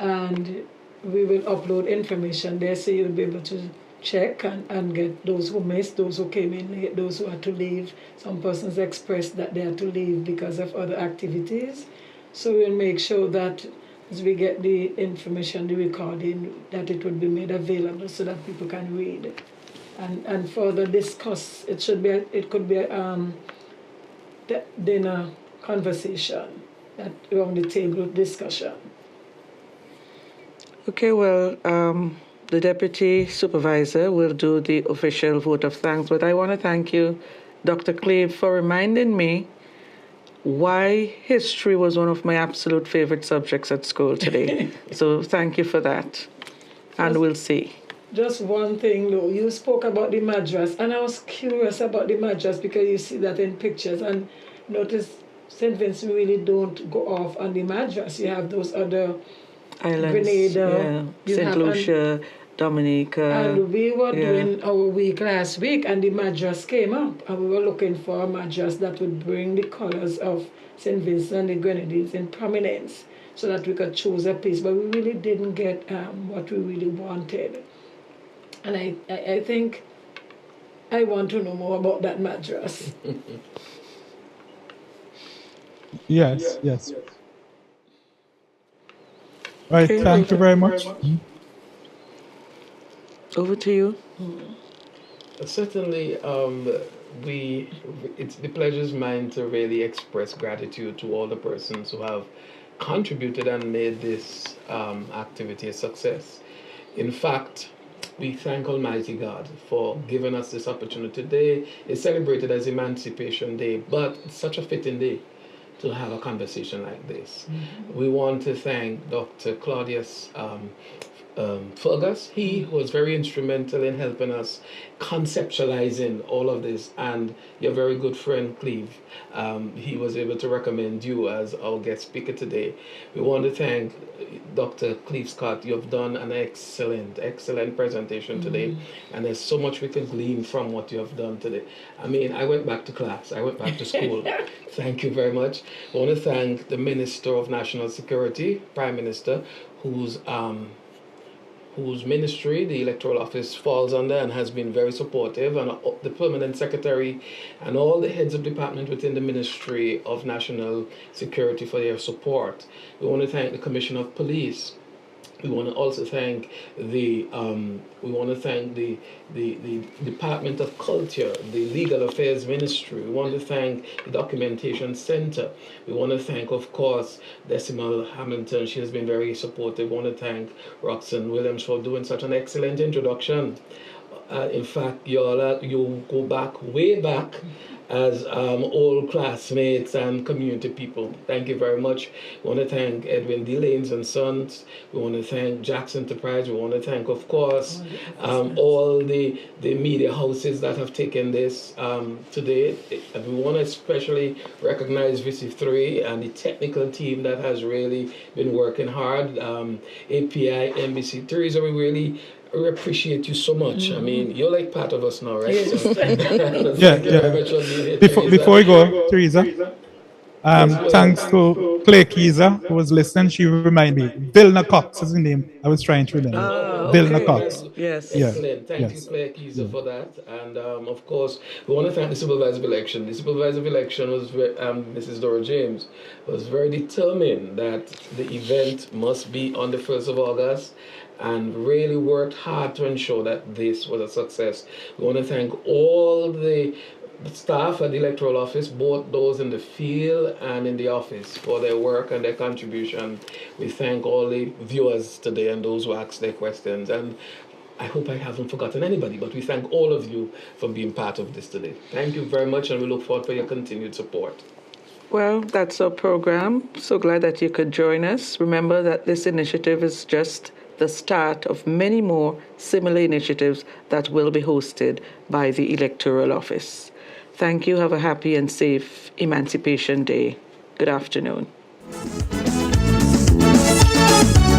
and we will upload information there, so you'll be able to check and get those who missed, those who came in late, those who had to leave. Some persons expressed that they had to leave because of other activities. So we'll make sure that as we get the information, the recording, that it would be made available so that people can read and further discuss. It could be dinner conversation, that around the table discussion. Okay, well, the Deputy Supervisor will do the official vote of thanks, but I want to thank you, Dr. Cleve, for reminding me why history was one of my absolute favorite subjects at school today. So thank you for that. And we'll see. Just one thing though, you spoke about the madras, and I was curious about the madras because you see that in pictures, and notice St. Vincent really don't go off on the madras. You have those other islands, Grenada, St. Lucia, Dominica. And we were doing our week last week, and the madras came up, and we were looking for a madras that would bring the colors of St. Vincent and the Grenadines in prominence, so that we could choose a piece. But we really didn't get what we really wanted. And I think I want to know more about that madras. Yes. Right, thank you very much. Over to you. Certainly, it's the pleasure's mine to really express gratitude to all the persons who have contributed and made this activity a success. In fact, we thank Almighty God for giving us this opportunity. Today is celebrated as Emancipation Day, but it's such a fitting day to have a conversation like this. We want to thank Dr. Claudius Fergus. He was very instrumental in helping us conceptualizing all of this, and your very good friend Cleve, he was able to recommend you as our guest speaker today. We want to thank Dr. Cleve Scott. You've done an excellent presentation today, and there's so much we can glean from what you have done today. I mean, I went back to class, I went back to school. Thank you very much. I want to thank the Minister of National Security, Prime Minister, whose ministry the Electoral Office falls under and has been very supportive, and the Permanent Secretary and all the heads of department within the Ministry of National Security for their support. We want to thank the Commissioner of Police. We want to also thank the Department of Culture, the Legal Affairs Ministry. We want to thank the Documentation Center. We want to thank, of course, Decimal Hamilton. She has been very supportive. We want to thank Roxanne Williams for doing such an excellent introduction. In fact, you go back, way back, as old classmates and community people. Thank you very much. We want to thank Edwin D. Lanes and Sons. We want to thank Jackson Enterprise. We want to thank, of course, all the media houses that have taken this today. And we want to especially recognize VC3 and the technical team that has really been working hard. API, NBC3, so we appreciate you so much. I mean, you're like part of us now, right? Yes. So, yeah. Before we go, Teresa, thanks to Claire Keyser, who was listening. She reminded me. Vilna Cox is the name I was trying to remember. Vilna Cox. Yes. Excellent. Thank you, Claire Keyser, for that. And of course, we want to thank the supervisor of election. The supervisor of election was Mrs. Dora James, was very determined that the event must be on the 1st of August, and really worked hard to ensure that this was a success. We want to thank all the staff at the Electoral Office, both those in the field and in the office, for their work and their contribution. We thank all the viewers today and those who asked their questions. And I hope I haven't forgotten anybody, but we thank all of you for being part of this today. Thank you very much, and we look forward for your continued support. Well, that's our program. So glad that you could join us. Remember that this initiative is just the start of many more similar initiatives that will be hosted by the Electoral Office. Thank you. Have a happy and safe Emancipation Day. Good afternoon.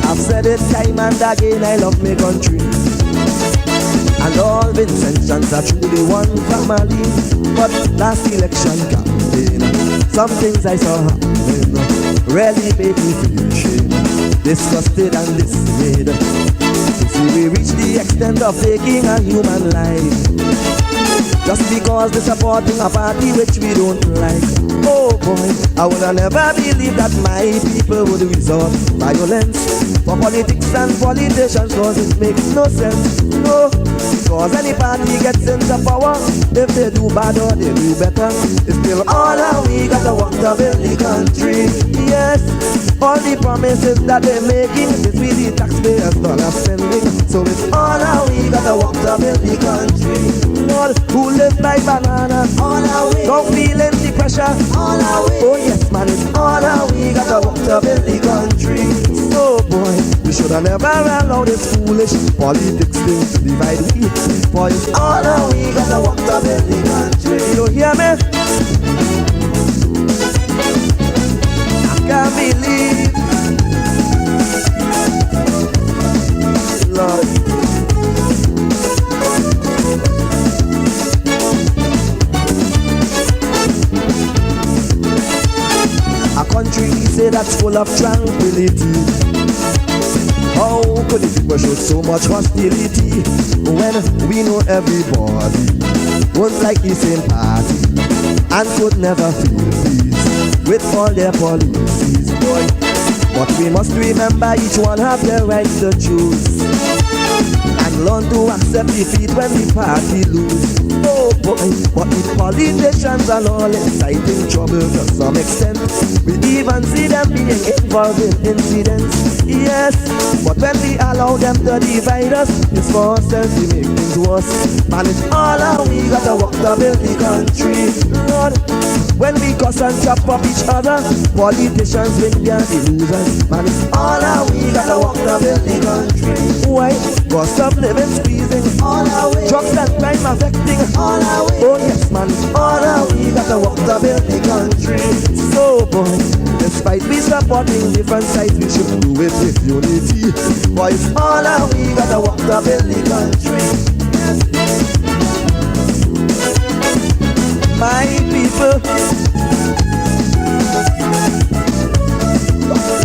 I've said it time and again, I love my country. And all Vincentians are truly one family. But last election campaign, some things I saw happen really made me feel shame. Disgusted and dismayed. You see, we reach the extent of taking a human life just because they're supporting a party which we don't like. Oh boy, I would have never believed that my people would resort to violence for politics and politicians, cause it makes no sense. No, because any party gets into power, if they do bad or they do better, it's still all that we gotta walk to build the country. Yes, all the promises that they're making is with the taxpayers' dollar spending. So it's all that we gotta walk to build the country. Lord, who live by bananas, all that we don't feel any pressure, all that we. Oh yes man, it's all that we gotta walk to build the country. So boy, we should have never allowed this foolish politics thing to divide we. For it's all that we gotta walk to build the country. You hear me? Can't believe, Lord. A country say that's full of tranquility. How could the people show so much hostility when we know everybody won't like the same party and could never feel peace with all their policies, boy. But we must remember each one have their right to choose. And learn to accept defeat when the party lose. Oh boy, but the politicians and all inciting trouble to some extent. We even see them being involved in incidents. Yes, but when we allow them to divide us, it's for ourselves to make things worse. Man, it's all how we gotta work to build the country. Lord, when we cuss and chop up each other, politicians win, they are the losers. Man, it's all how we gotta work to build the country. Why? Cost of living squeezing, all our way. Drugs and crime affecting, all our way. Oh yes, man, it's all how we gotta work to build the country. So boy, despite we supporting different sides, we should do it with unity. Boy, it's all how we gotta work to build the country. My people,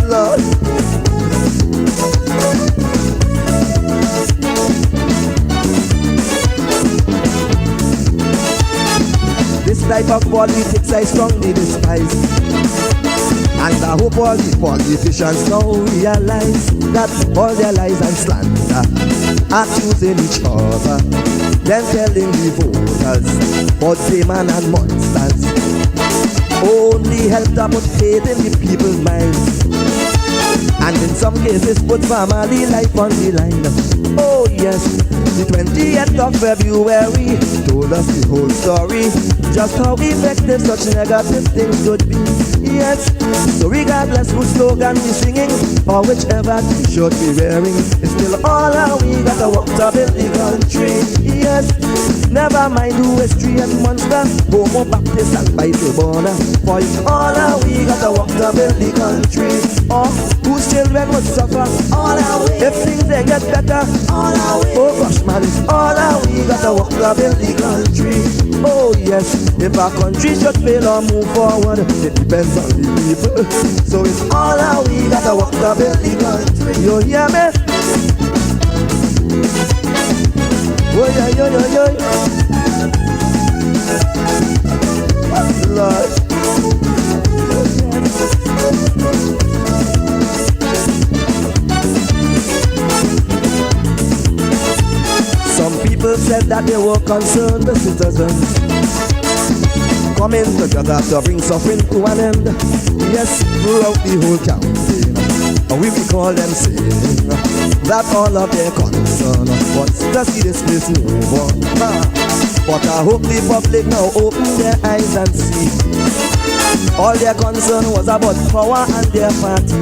Lord, this type of politics I strongly despise. And I hope all the politicians now realize that all their lies and slander, accusing each other, then telling the voters about say man and monsters, only help to put faith in the people's minds, and in some cases put family life on the line. Oh yes, the 20th of February told us the whole story, just how effective such negative things could be. Yes, so regardless whose slogan we singing or whichever t-shirt we wearing, it's still all how we gotta work to build the country. Yes, never mind who is tree and monster, Homo, Baptist and Bible borner, for it's all how we gotta work to build the country. Or whose children would suffer, all our way. If things they get better, all our way. Oh gosh man, it's all how we gotta work to build the country. Oh yes, if our country should fail or move forward, it depends on the people. So it's all how we gotta work to build the country. You hear me? Oh yeah, yo, yo, yo. Lord. Some people said that they were concerned the citizens coming together to bring suffering to an end. Yes, throughout the whole campaign, we recall them saying that all of their concern was to see this place move on. But I hope the public now open their eyes and see all their concern was about power and their party.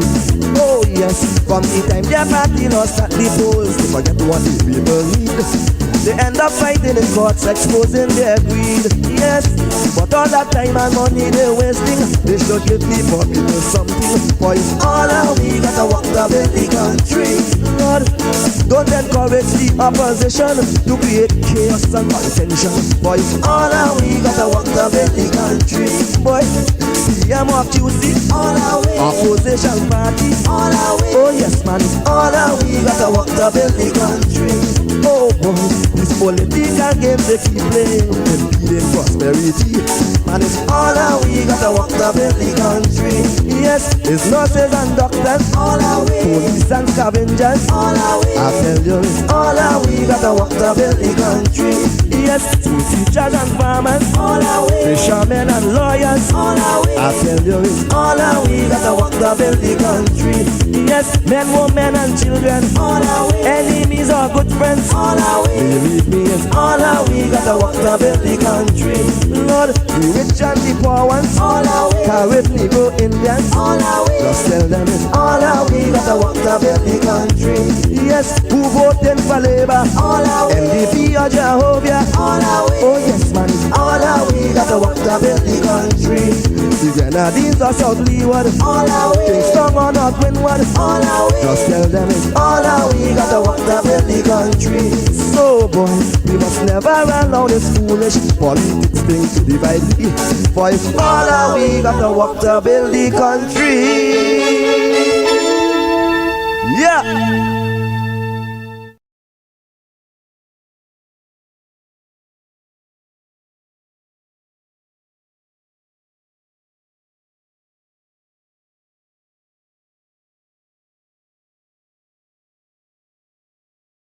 Oh yes, from the time their party lost at the polls, they forget what the people need. They end up fighting in courts, exposing their greed. Yes, but all that time and money they're wasting, they should give the poor people something. For it's all how we gotta work to build the country. Lord, don't encourage the opposition to create chaos and contention. For it's all how we gotta work to build the country. Boy, PM of QC, all our way. Opposition party, all our way. Oh yes man, it's all how we gotta work to build the country. Oh boy, these political games they keep playing, impeding prosperity. And it's all how we gotta work to build the country. Yes, it's nurses and doctors, all our way. Police and scavengers, all our way. I tell you, it's all how we gotta work to build the country. Yes, school teachers and farmers, all our way. Fishermen and lawyers, all our way. I tell you, it's all how we gotta work to build the country. Yes, men, women and children, all our way. Enemies or good friends, all our way. Believe me, it's all how we gotta work to build the country. Lord, the rich and the poor ones, all our way. Carib, Negro, Indians, all our way. Just tell them it's all how we gotta work to build the country. Yes, who voting for Labour, all our way. NDP or Jehovah, all our way. Oh yes man, it's all how we gotta work to build the country. The Grenadines or South Leeward, all our way. Kingston or North Windward, all our way. Just tell them it's all how we gotta work to build the country. So boys, we must never allow this foolish politics thing to divide me. For it's all how we gotta work to build the country. Yeah.